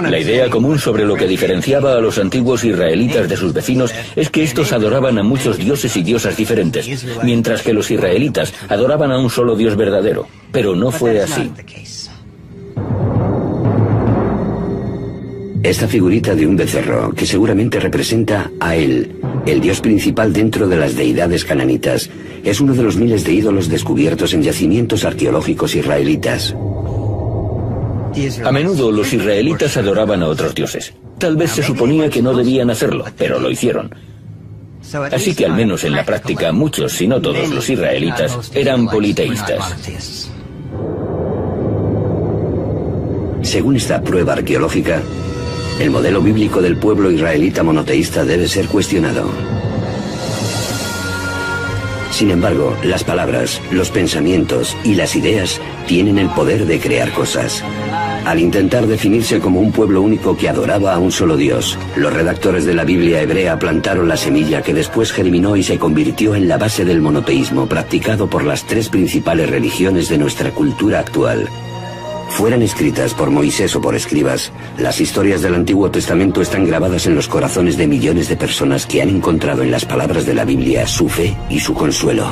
Speaker 2: La idea común sobre lo que diferenciaba a los antiguos israelitas de sus vecinos es que estos adoraban a muchos dioses y diosas diferentes, mientras que los israelitas adoraban a un solo Dios verdadero. Pero no fue así.
Speaker 1: Esta figurita de un becerro, que seguramente representa a el dios principal dentro de las deidades cananitas, es uno de los miles de ídolos descubiertos en yacimientos arqueológicos israelitas.
Speaker 2: A menudo los israelitas adoraban a otros dioses. Tal vez se suponía que no debían hacerlo, pero lo hicieron. Así que al menos en la práctica muchos, si no todos los israelitas, eran politeístas.
Speaker 1: Según esta prueba arqueológica, el modelo bíblico del pueblo israelita monoteísta debe ser cuestionado. Sin embargo, las palabras, los pensamientos y las ideas tienen el poder de crear cosas. Al intentar definirse como un pueblo único que adoraba a un solo Dios, los redactores de la Biblia hebrea plantaron la semilla que después germinó y se convirtió en la base del monoteísmo practicado por las tres principales religiones de nuestra cultura actual. Fueran escritas por Moisés o por escribas, las historias del Antiguo Testamento están grabadas en los corazones de millones de personas que han encontrado en las palabras de la Biblia su fe y su consuelo.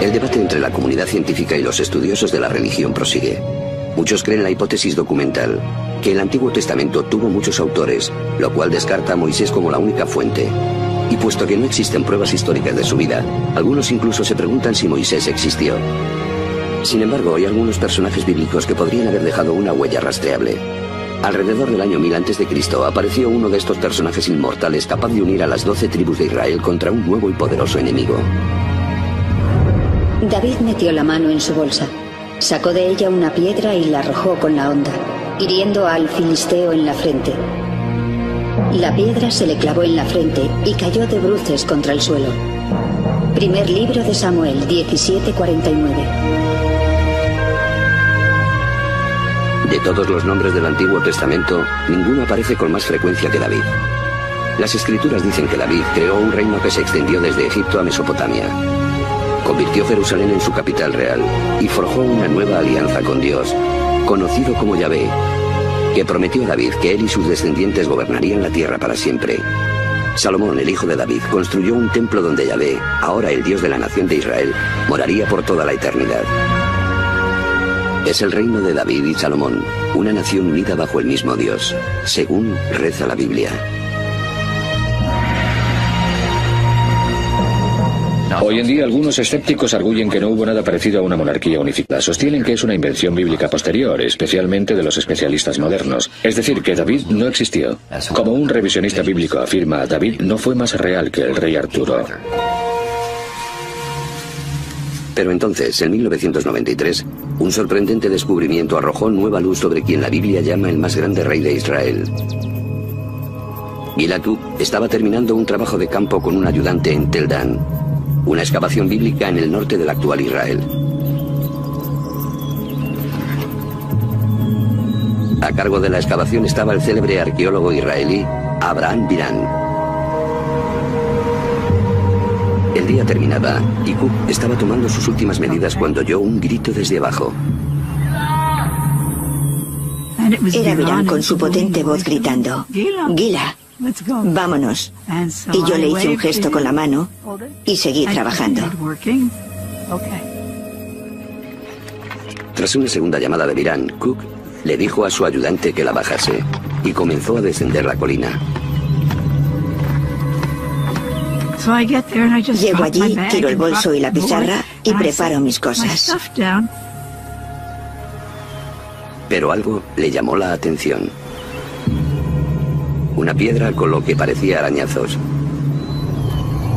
Speaker 1: El debate entre la comunidad científica y los estudiosos de la religión prosigue. Muchos creen la hipótesis documental, que el Antiguo Testamento tuvo muchos autores, lo cual descarta a Moisés como la única fuente. Y puesto que no existen pruebas históricas de su vida, algunos incluso se preguntan si Moisés existió. Sin embargo, hay algunos personajes bíblicos que podrían haber dejado una huella rastreable. Alrededor del año 1000 a.C. apareció uno de estos personajes inmortales capaz de unir a las 12 tribus de Israel contra un nuevo y poderoso enemigo.
Speaker 7: David metió la mano en su bolsa, sacó de ella una piedra y la arrojó con la honda, hiriendo al filisteo en la frente. La piedra se le clavó en la frente y cayó de bruces contra el suelo. Primer libro de Samuel, 17:49.
Speaker 1: De todos los nombres del Antiguo Testamento, ninguno aparece con más frecuencia que David. Las escrituras dicen que David creó un reino que se extendió desde Egipto a Mesopotamia. Convirtió Jerusalén en su capital real y forjó una nueva alianza con Dios, conocido como Yahvé, que prometió a David que él y sus descendientes gobernarían la tierra para siempre. Salomón, el hijo de David, construyó un templo donde Yahvé, ahora el Dios de la nación de Israel, moraría por toda la eternidad. Es el reino de David y Salomón, una nación unida bajo el mismo Dios, según reza la Biblia.
Speaker 3: Hoy en día algunos escépticos arguyen que no hubo nada parecido a una monarquía unificada. Sostienen que es una invención bíblica posterior, especialmente de los especialistas modernos. Es decir, que David no existió. Como un revisionista bíblico afirma, David no fue más real que el rey Arturo.
Speaker 1: Pero entonces, en 1993, un sorprendente descubrimiento arrojó nueva luz sobre quien la Biblia llama el más grande rey de Israel. Gil Atub estaba terminando un trabajo de campo con un ayudante en Tel Dan, una excavación bíblica en el norte del actual Israel. A cargo de la excavación estaba el célebre arqueólogo israelí Abraham Biran. El día terminaba y Cook estaba tomando sus últimas medidas cuando oyó un grito desde abajo.
Speaker 6: Era Biran con su potente voz gritando: «Gila, vámonos». Y yo le hice un gesto con la mano y seguí trabajando.
Speaker 1: Tras una segunda llamada de Virán, Cook le dijo a su ayudante que la bajase y comenzó a descender la colina.
Speaker 6: Llego allí, tiro el bolso y la pizarra y preparo mis cosas.
Speaker 1: Pero algo le llamó la atención. Una piedra con lo que parecía arañazos,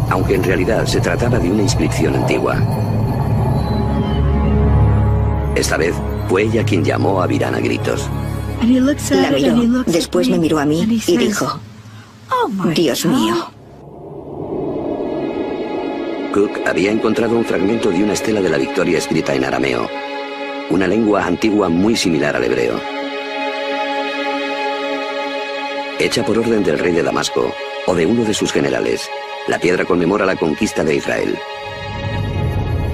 Speaker 1: aunque en realidad se trataba de una inscripción antigua. Esta vez fue ella quien llamó a Virán a gritos.
Speaker 6: La miró, después me miró a mí y dijo: Dios mío.
Speaker 1: Cook había encontrado un fragmento de una estela de la Victoria escrita en arameo, una lengua antigua muy similar al hebreo. Hecha por orden del rey de Damasco o de uno de sus generales, la piedra conmemora la conquista de Israel.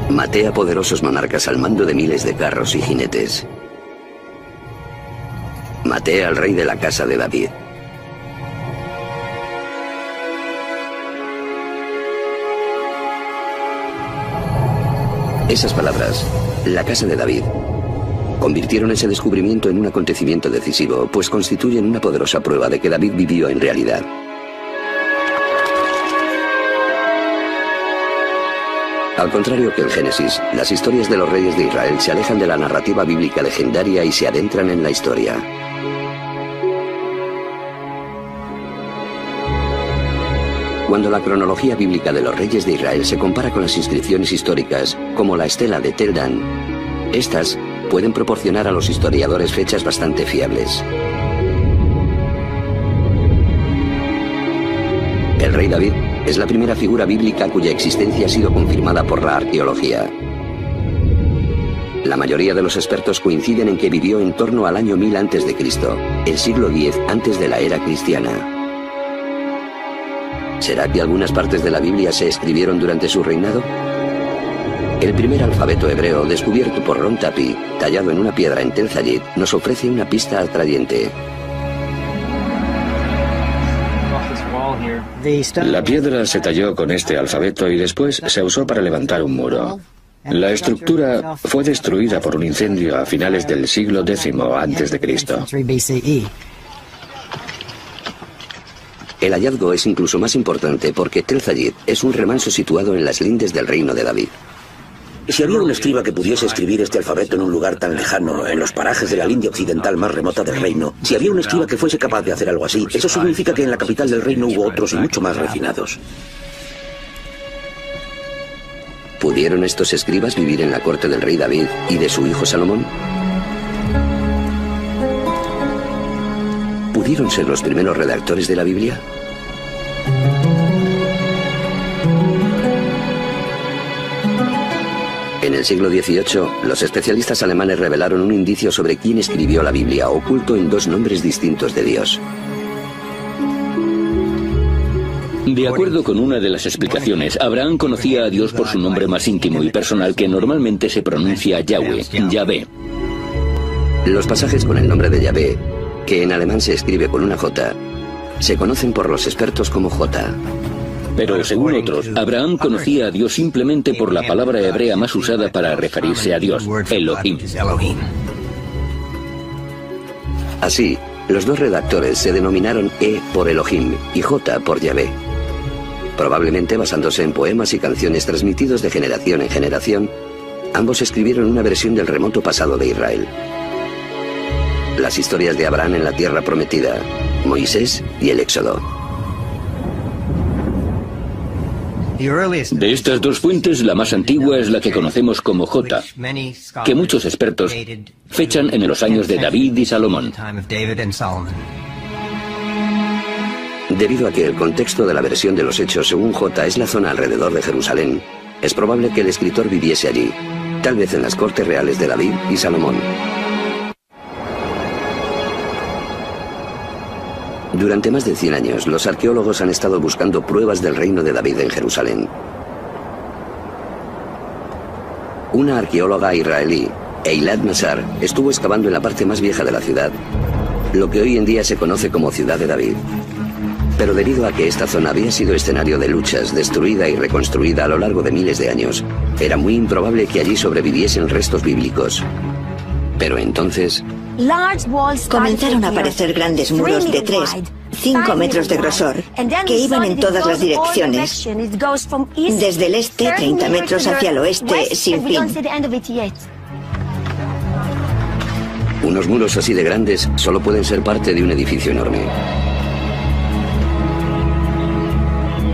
Speaker 1: Maté a poderosos monarcas al mando de miles de carros y jinetes. Maté al rey de la casa de David. Esas palabras, la casa de David, convirtieron ese descubrimiento en un acontecimiento decisivo, pues constituyen una poderosa prueba de que David vivió en realidad. Al contrario que el Génesis, las historias de los reyes de Israel se alejan de la narrativa bíblica legendaria y se adentran en la historia. Cuando la cronología bíblica de los reyes de Israel se compara con las inscripciones históricas, como la estela de Tel Dan, estas pueden proporcionar a los historiadores fechas bastante fiables. El rey David es la primera figura bíblica cuya existencia ha sido confirmada por la arqueología. La mayoría de los expertos coinciden en que vivió en torno al año 1000 a.C., el siglo X antes de la era cristiana. ¿Será que algunas partes de la Biblia se escribieron durante su reinado? El primer alfabeto hebreo descubierto por Ron Tapi, tallado en una piedra en Tel Zayit, nos ofrece una pista atrayente.
Speaker 3: La piedra se talló con este alfabeto y después se usó para levantar un muro. La estructura fue destruida por un incendio a finales del siglo X a.C.
Speaker 1: El hallazgo es incluso más importante porque Tel Zayit es un remanso situado en las lindes del reino de David.
Speaker 2: Si había un escriba que pudiese escribir este alfabeto en un lugar tan lejano, en los parajes de la linde occidental más remota del reino, si había un escriba que fuese capaz de hacer algo así, eso significa que en la capital del reino hubo otros y mucho más refinados.
Speaker 1: ¿Pudieron estos escribas vivir en la corte del rey David y de su hijo Salomón? ¿Pudieron ser los primeros redactores de la Biblia? En el siglo XVIII, los especialistas alemanes revelaron un indicio sobre quién escribió la Biblia, oculto en dos nombres distintos de Dios.
Speaker 8: De acuerdo con una de las explicaciones, Abraham conocía a Dios por su nombre más íntimo y personal, que normalmente se pronuncia Yahweh, Yahvé.
Speaker 1: Los pasajes con el nombre de Yahvé, que en alemán se escribe con una J, se conocen por los expertos como J.
Speaker 8: Pero según otros, Abraham conocía a Dios simplemente por la palabra hebrea más usada para referirse a Dios, Elohim.
Speaker 1: Así, los dos redactores se denominaron E por Elohim y J por Yahvé, probablemente basándose en poemas y canciones transmitidos de generación en generación. Ambos escribieron una versión del remoto pasado de Israel. Las historias de Abraham en la tierra prometida, Moisés y el Éxodo.
Speaker 8: De estas dos fuentes, la más antigua es la que conocemos como J, que muchos expertos fechan en los años de David y Salomón.
Speaker 1: Debido a que el contexto de la versión de los Hechos según J es la zona alrededor de Jerusalén, es probable que el escritor viviese allí, tal vez en las cortes reales de David y Salomón. Durante más de 100 años, los arqueólogos han estado buscando pruebas del reino de David en Jerusalén. Una arqueóloga israelí, Eilat Nazar, estuvo excavando en la parte más vieja de la ciudad, lo que hoy en día se conoce como Ciudad de David. Pero debido a que esta zona había sido escenario de luchas, destruida y reconstruida a lo largo de miles de años, era muy improbable que allí sobreviviesen restos bíblicos. Pero entonces
Speaker 6: comenzaron a aparecer grandes muros de 3, 5 metros de grosor que iban en todas las direcciones, desde el este 30 metros hacia el oeste sin fin.
Speaker 1: Unos muros así de grandes solo pueden ser parte de un edificio enorme.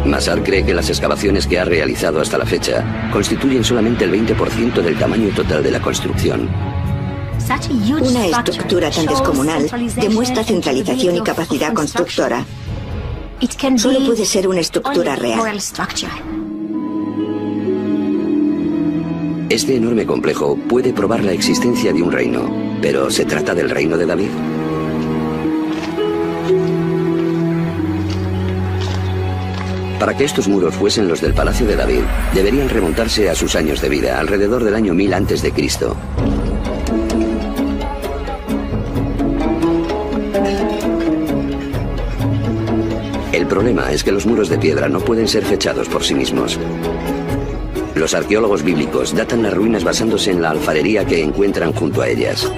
Speaker 1: Masar cree que las excavaciones que ha realizado hasta la fecha constituyen solamente el 20% del tamaño total de la construcción.
Speaker 6: Una estructura tan descomunal demuestra centralización y capacidad constructora. Solo puede ser una estructura real.
Speaker 1: Este enorme complejo puede probar la existencia de un reino, pero ¿se trata del reino de David? Para que estos muros fuesen los del Palacio de David, deberían remontarse a sus años de vida, alrededor del año 1000 a.C. El problema es que los muros de piedra no pueden ser fechados por sí mismos. Los arqueólogos bíblicos datan las ruinas basándose en la alfarería que encuentran junto a ellas.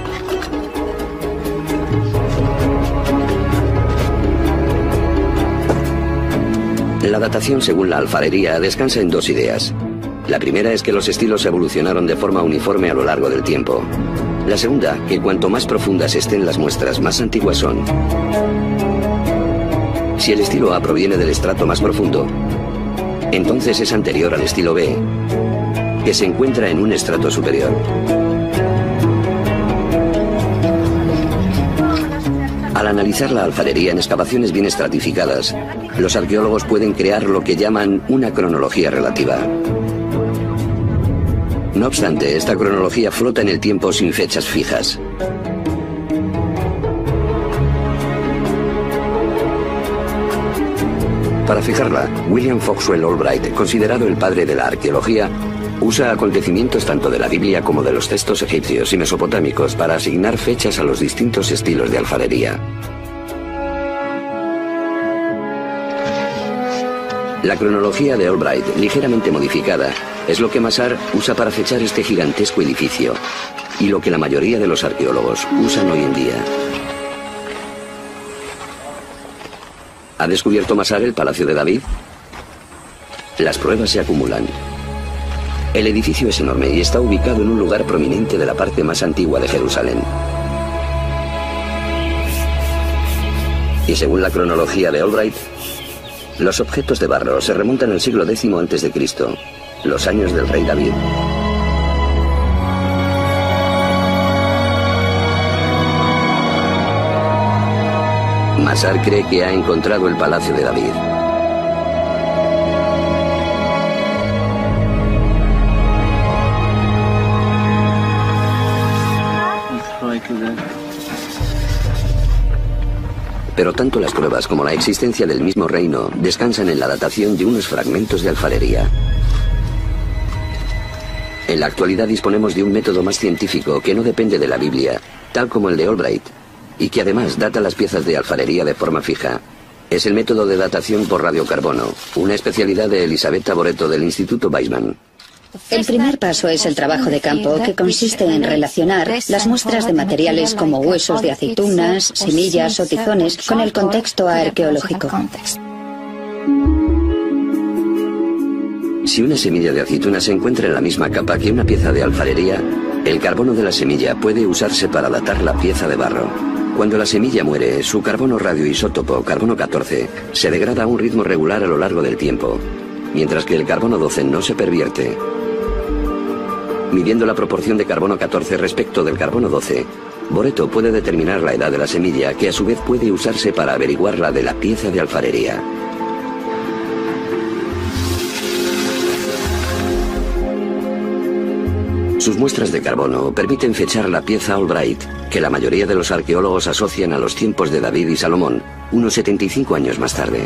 Speaker 1: La datación según la alfarería descansa en dos ideas. La primera es que los estilos evolucionaron de forma uniforme a lo largo del tiempo. La segunda, que cuanto más profundas estén las muestras, más antiguas son. Si el estilo A proviene del estrato más profundo, entonces es anterior al estilo B, que se encuentra en un estrato superior. Al analizar la alfarería en excavaciones bien estratificadas, los arqueólogos pueden crear lo que llaman una cronología relativa. No obstante, esta cronología flota en el tiempo sin fechas fijas. Para fijarla, William Foxwell Albright, considerado el padre de la arqueología, usa acontecimientos tanto de la Biblia como de los textos egipcios y mesopotámicos para asignar fechas a los distintos estilos de alfarería. La cronología de Albright, ligeramente modificada, es lo que Masar usa para fechar este gigantesco edificio, y lo que la mayoría de los arqueólogos usan hoy en día. ¿Ha descubierto Masar el Palacio de David? Las pruebas se acumulan. El edificio es enorme y está ubicado en un lugar prominente de la parte más antigua de Jerusalén. Y según la cronología de Albright, los objetos de barro se remontan al siglo X a.C., los años del rey David. Masar cree que ha encontrado el Palacio de David. Pero tanto las pruebas como la existencia del mismo reino descansan en la datación de unos fragmentos de alfarería. En la actualidad disponemos de un método más científico que no depende de la Biblia, tal como el de Albright, y que además data las piezas de alfarería de forma fija. Es el método de datación por radiocarbono, una especialidad de Elisabetta Boretto del Instituto Weizmann.
Speaker 7: El primer paso es el trabajo de campo, que consiste en relacionar las muestras de materiales como huesos de aceitunas, semillas o tizones con el contexto arqueológico.
Speaker 1: Si una semilla de aceituna se encuentra en la misma capa que una pieza de alfarería, el carbono de la semilla puede usarse para datar la pieza de barro. Cuando la semilla muere, su carbono radioisótopo, carbono 14, se degrada a un ritmo regular a lo largo del tiempo, mientras que el carbono 12 no se pervierte. Midiendo la proporción de carbono 14 respecto del carbono 12, Boretto puede determinar la edad de la semilla, que a su vez puede usarse para averiguar la de la pieza de alfarería. Sus muestras de carbono permiten fechar la pieza Albright, que la mayoría de los arqueólogos asocian a los tiempos de David y Salomón, unos 75 años más tarde.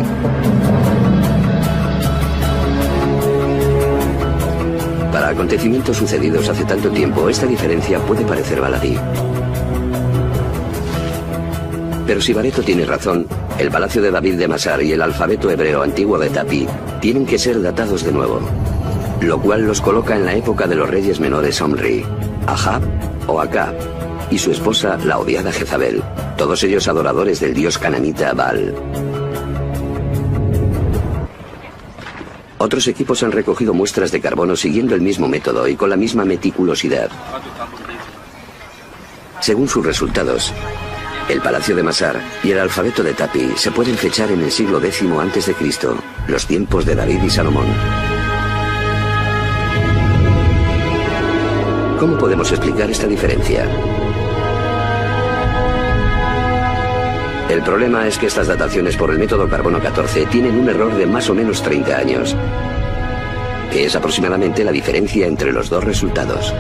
Speaker 1: Para acontecimientos sucedidos hace tanto tiempo, esta diferencia puede parecer baladí. Pero si Boretto tiene razón, el Palacio de David de Masar y el alfabeto hebreo antiguo de Tapi tienen que ser datados de nuevo, lo cual los coloca en la época de los reyes menores Omri, Ahab o Acab, y su esposa, la odiada Jezabel, todos ellos adoradores del dios cananita Baal. Otros equipos han recogido muestras de carbono siguiendo el mismo método y con la misma meticulosidad. Según sus resultados, el Palacio de Masar y el alfabeto de Tapi se pueden fechar en el siglo X a.C., los tiempos de David y Salomón. ¿Cómo podemos explicar esta diferencia? El problema es que estas dataciones por el método carbono 14 tienen un error de más o menos 30 años, que es aproximadamente la diferencia entre los dos resultados.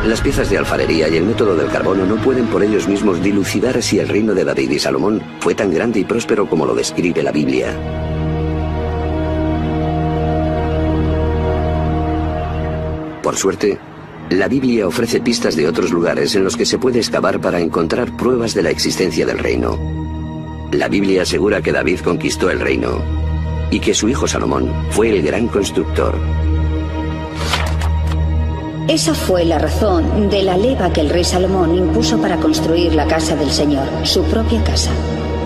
Speaker 1: Las piezas de alfarería y el método del carbono no pueden por ellos mismos dilucidar si el reino de David y Salomón fue tan grande y próspero como lo describe la Biblia. Por suerte, la Biblia ofrece pistas de otros lugares en los que se puede excavar para encontrar pruebas de la existencia del reino. La Biblia asegura que David conquistó el reino y que su hijo Salomón fue el gran constructor.
Speaker 7: Esa fue la razón de la leva que el rey Salomón impuso para construir la casa del Señor, su propia casa.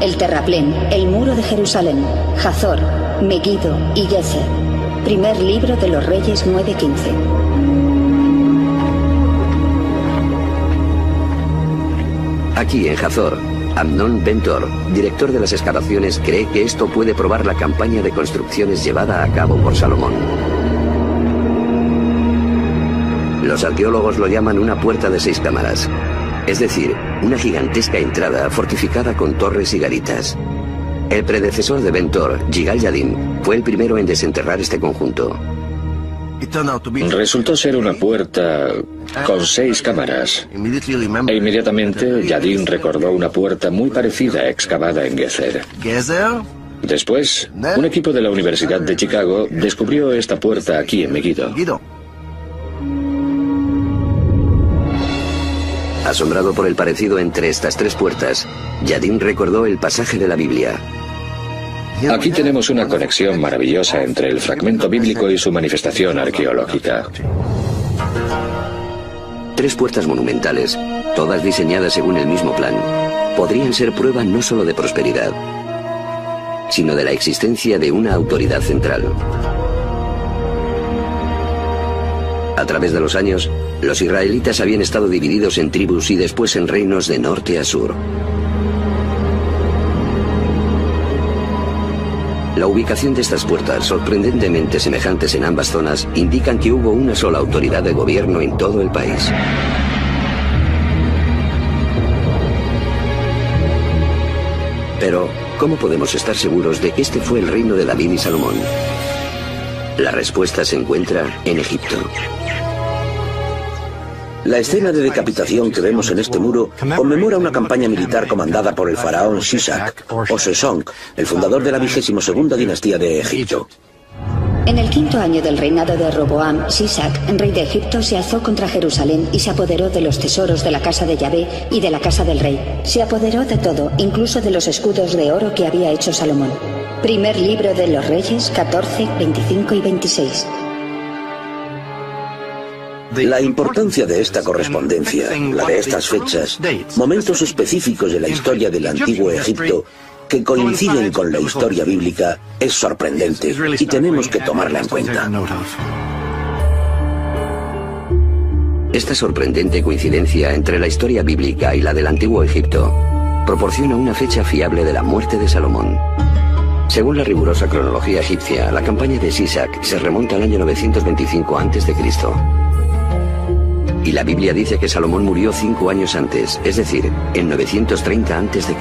Speaker 7: El terraplén, el muro de Jerusalén, Hazor, Megiddo y Gezer. Primer libro de los Reyes 9:15.
Speaker 1: Aquí en Hazor, Amnon Ben-Tor, director de las excavaciones, cree que esto puede probar la campaña de construcciones llevada a cabo por Salomón. Los arqueólogos lo llaman una puerta de 6 cámaras, es decir, una gigantesca entrada fortificada con torres y garitas. El predecesor de Ben-Tor, Yigal Yadim, fue el primero en desenterrar este conjunto.
Speaker 3: Resultó ser una puerta con 6 cámaras. E inmediatamente Yadim recordó una puerta muy parecida excavada en Gezer. Después, un equipo de la Universidad de Chicago descubrió esta puerta aquí en Megiddo.
Speaker 1: Asombrado por el parecido entre estas 3 puertas, Yadim recordó el pasaje de la Biblia.
Speaker 3: Aquí tenemos una conexión maravillosa entre el fragmento bíblico y su manifestación arqueológica.
Speaker 1: 3 puertas monumentales, todas diseñadas según el mismo plan, podrían ser prueba no solo de prosperidad, sino de la existencia de una autoridad central. A través de los años, los israelitas habían estado divididos en tribus y después en reinos de norte a sur. La ubicación de estas puertas, sorprendentemente semejantes en ambas zonas, indican que hubo una sola autoridad de gobierno en todo el país. Pero, ¿cómo podemos estar seguros de que este fue el reino de David y Salomón? La respuesta se encuentra en Egipto.
Speaker 2: La escena de decapitación que vemos en este muro conmemora una campaña militar comandada por el faraón Sisak, o Sesonk, el fundador de la 22ª dinastía de Egipto.
Speaker 7: En el 5º año del reinado de Roboam, Sisak, rey de Egipto, se alzó contra Jerusalén y se apoderó de los tesoros de la casa de Yahvé y de la casa del rey. Se apoderó de todo, incluso de los escudos de oro que había hecho Salomón. Primer libro de los Reyes 14, 25 y 26.
Speaker 2: La importancia de esta correspondencia, la de estas fechas, momentos específicos de la historia del antiguo Egipto que coinciden con la historia bíblica, es sorprendente y tenemos que tomarla en cuenta.
Speaker 1: Esta sorprendente coincidencia entre la historia bíblica y la del antiguo Egipto proporciona una fecha fiable de la muerte de Salomón. Según la rigurosa cronología egipcia, la campaña de Sisak se remonta al año 925 a.C. Y la Biblia dice que Salomón murió 5 años antes, es decir, en 930 a.C.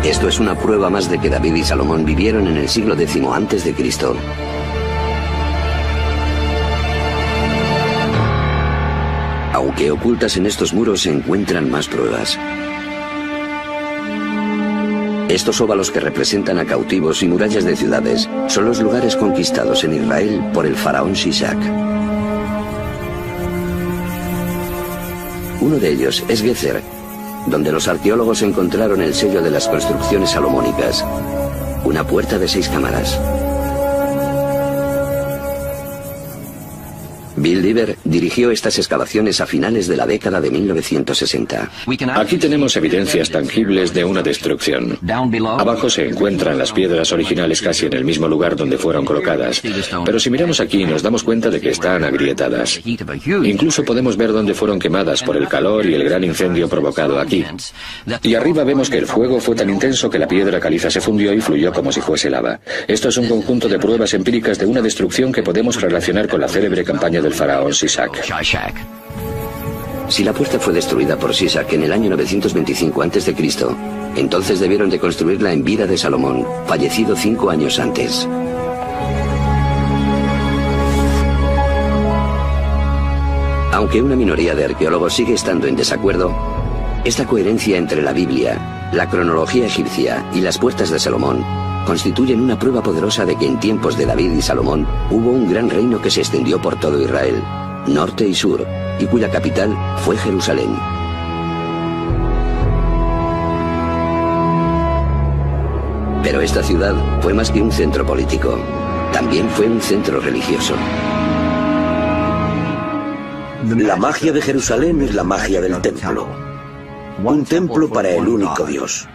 Speaker 1: Esto es una prueba más de que David y Salomón vivieron en el siglo X a.C. Aunque ocultas en estos muros se encuentran más pruebas. Estos óvalos que representan a cautivos y murallas de ciudades son los lugares conquistados en Israel por el faraón Sisak. Uno de ellos es Gezer, donde los arqueólogos encontraron el sello de las construcciones salomónicas, una puerta de 6 cámaras. Bill Lever dirigió estas excavaciones a finales de la década de 1960.
Speaker 3: Aquí tenemos evidencias tangibles de una destrucción. Abajo se encuentran las piedras originales casi en el mismo lugar donde fueron colocadas, pero si miramos aquí nos damos cuenta de que están agrietadas. Incluso podemos ver dónde fueron quemadas por el calor y el gran incendio provocado aquí. Y arriba vemos que el fuego fue tan intenso que la piedra caliza se fundió y fluyó como si fuese lava. Esto es un conjunto de pruebas empíricas de una destrucción que podemos relacionar con la célebre campaña del faraón Sisak.
Speaker 1: Si la puerta fue destruida por Sisak en el año 925 a.C., entonces debieron de construirla en vida de Salomón, fallecido 5 años antes. Aunque una minoría de arqueólogos sigue estando en desacuerdo, esta coherencia entre la Biblia, la cronología egipcia y las puertas de Salomón constituyen una prueba poderosa de que en tiempos de David y Salomón hubo un gran reino que se extendió por todo Israel, norte y sur, y cuya capital fue Jerusalén. Pero esta ciudad fue más que un centro político, también fue un centro religioso.
Speaker 2: La magia de Jerusalén es la magia del templo. Un templo para el único Dios.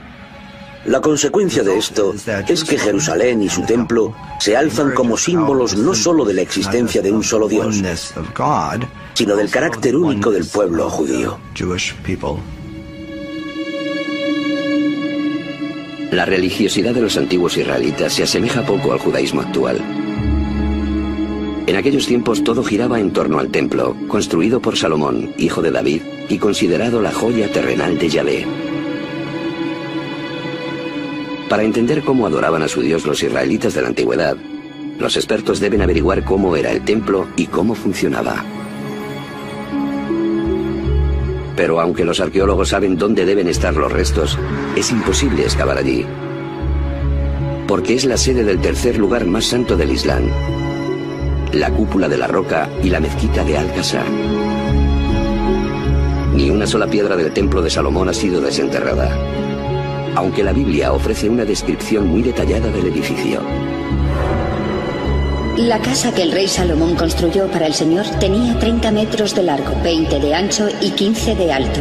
Speaker 2: La consecuencia de esto es que Jerusalén y su templo se alzan como símbolos no solo de la existencia de un solo Dios, sino del carácter único del pueblo judío.
Speaker 1: La religiosidad de los antiguos israelitas se asemeja poco al judaísmo actual. En aquellos tiempos todo giraba en torno al templo, construido por Salomón, hijo de David, y considerado la joya terrenal de Yahvé. Para entender cómo adoraban a su Dios los israelitas de la antigüedad, los expertos deben averiguar cómo era el templo y cómo funcionaba. Pero aunque los arqueólogos saben dónde deben estar los restos, es imposible excavar allí, porque es la sede del tercer lugar más santo del Islam, la cúpula de la roca y la mezquita de Al-Aqsa. Ni una sola piedra del templo de Salomón ha sido desenterrada, aunque la Biblia ofrece una descripción muy detallada del edificio.
Speaker 7: La casa que el rey Salomón construyó para el Señor tenía 30 metros de largo, 20 de ancho y 15 de alto.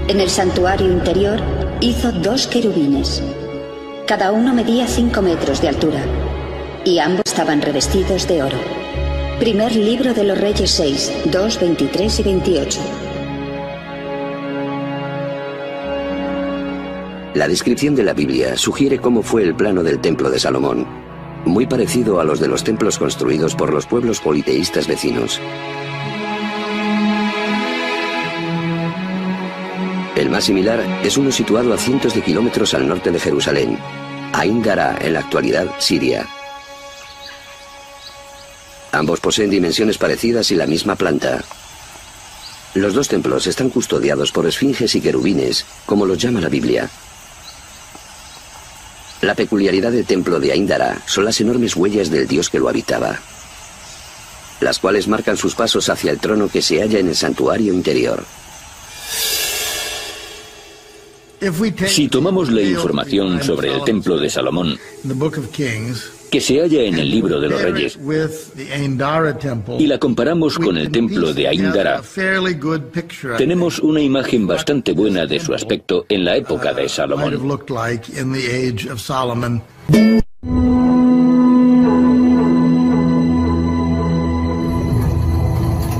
Speaker 7: En el santuario interior hizo 2 querubines. Cada uno medía 5 metros de altura, y ambos estaban revestidos de oro. Primer libro de los Reyes 6, 2, 23 y 28.
Speaker 1: La descripción de la Biblia sugiere cómo fue el plano del templo de Salomón, muy parecido a los de los templos construidos por los pueblos politeístas vecinos. El más similar es uno situado a cientos de kilómetros al norte de Jerusalén, Ain Dara, en la actualidad Siria. Ambos poseen dimensiones parecidas y la misma planta. Los dos templos están custodiados por esfinges y querubines, como los llama la Biblia. La peculiaridad del templo de Ain Dara son las enormes huellas del dios que lo habitaba, las cuales marcan sus pasos hacia el trono que se halla en el santuario interior.
Speaker 8: Si tomamos la información sobre el templo de Salomón, que se halla en el libro de los Reyes, y la comparamos con el templo de Ain Dara, tenemos una imagen bastante buena de su aspecto en la época de Salomón.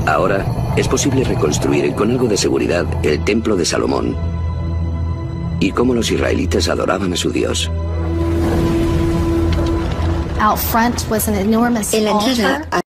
Speaker 1: Ahora es posible reconstruir con algo de seguridad el templo de Salomón y cómo los israelitas adoraban a su Dios.
Speaker 6: En la entrada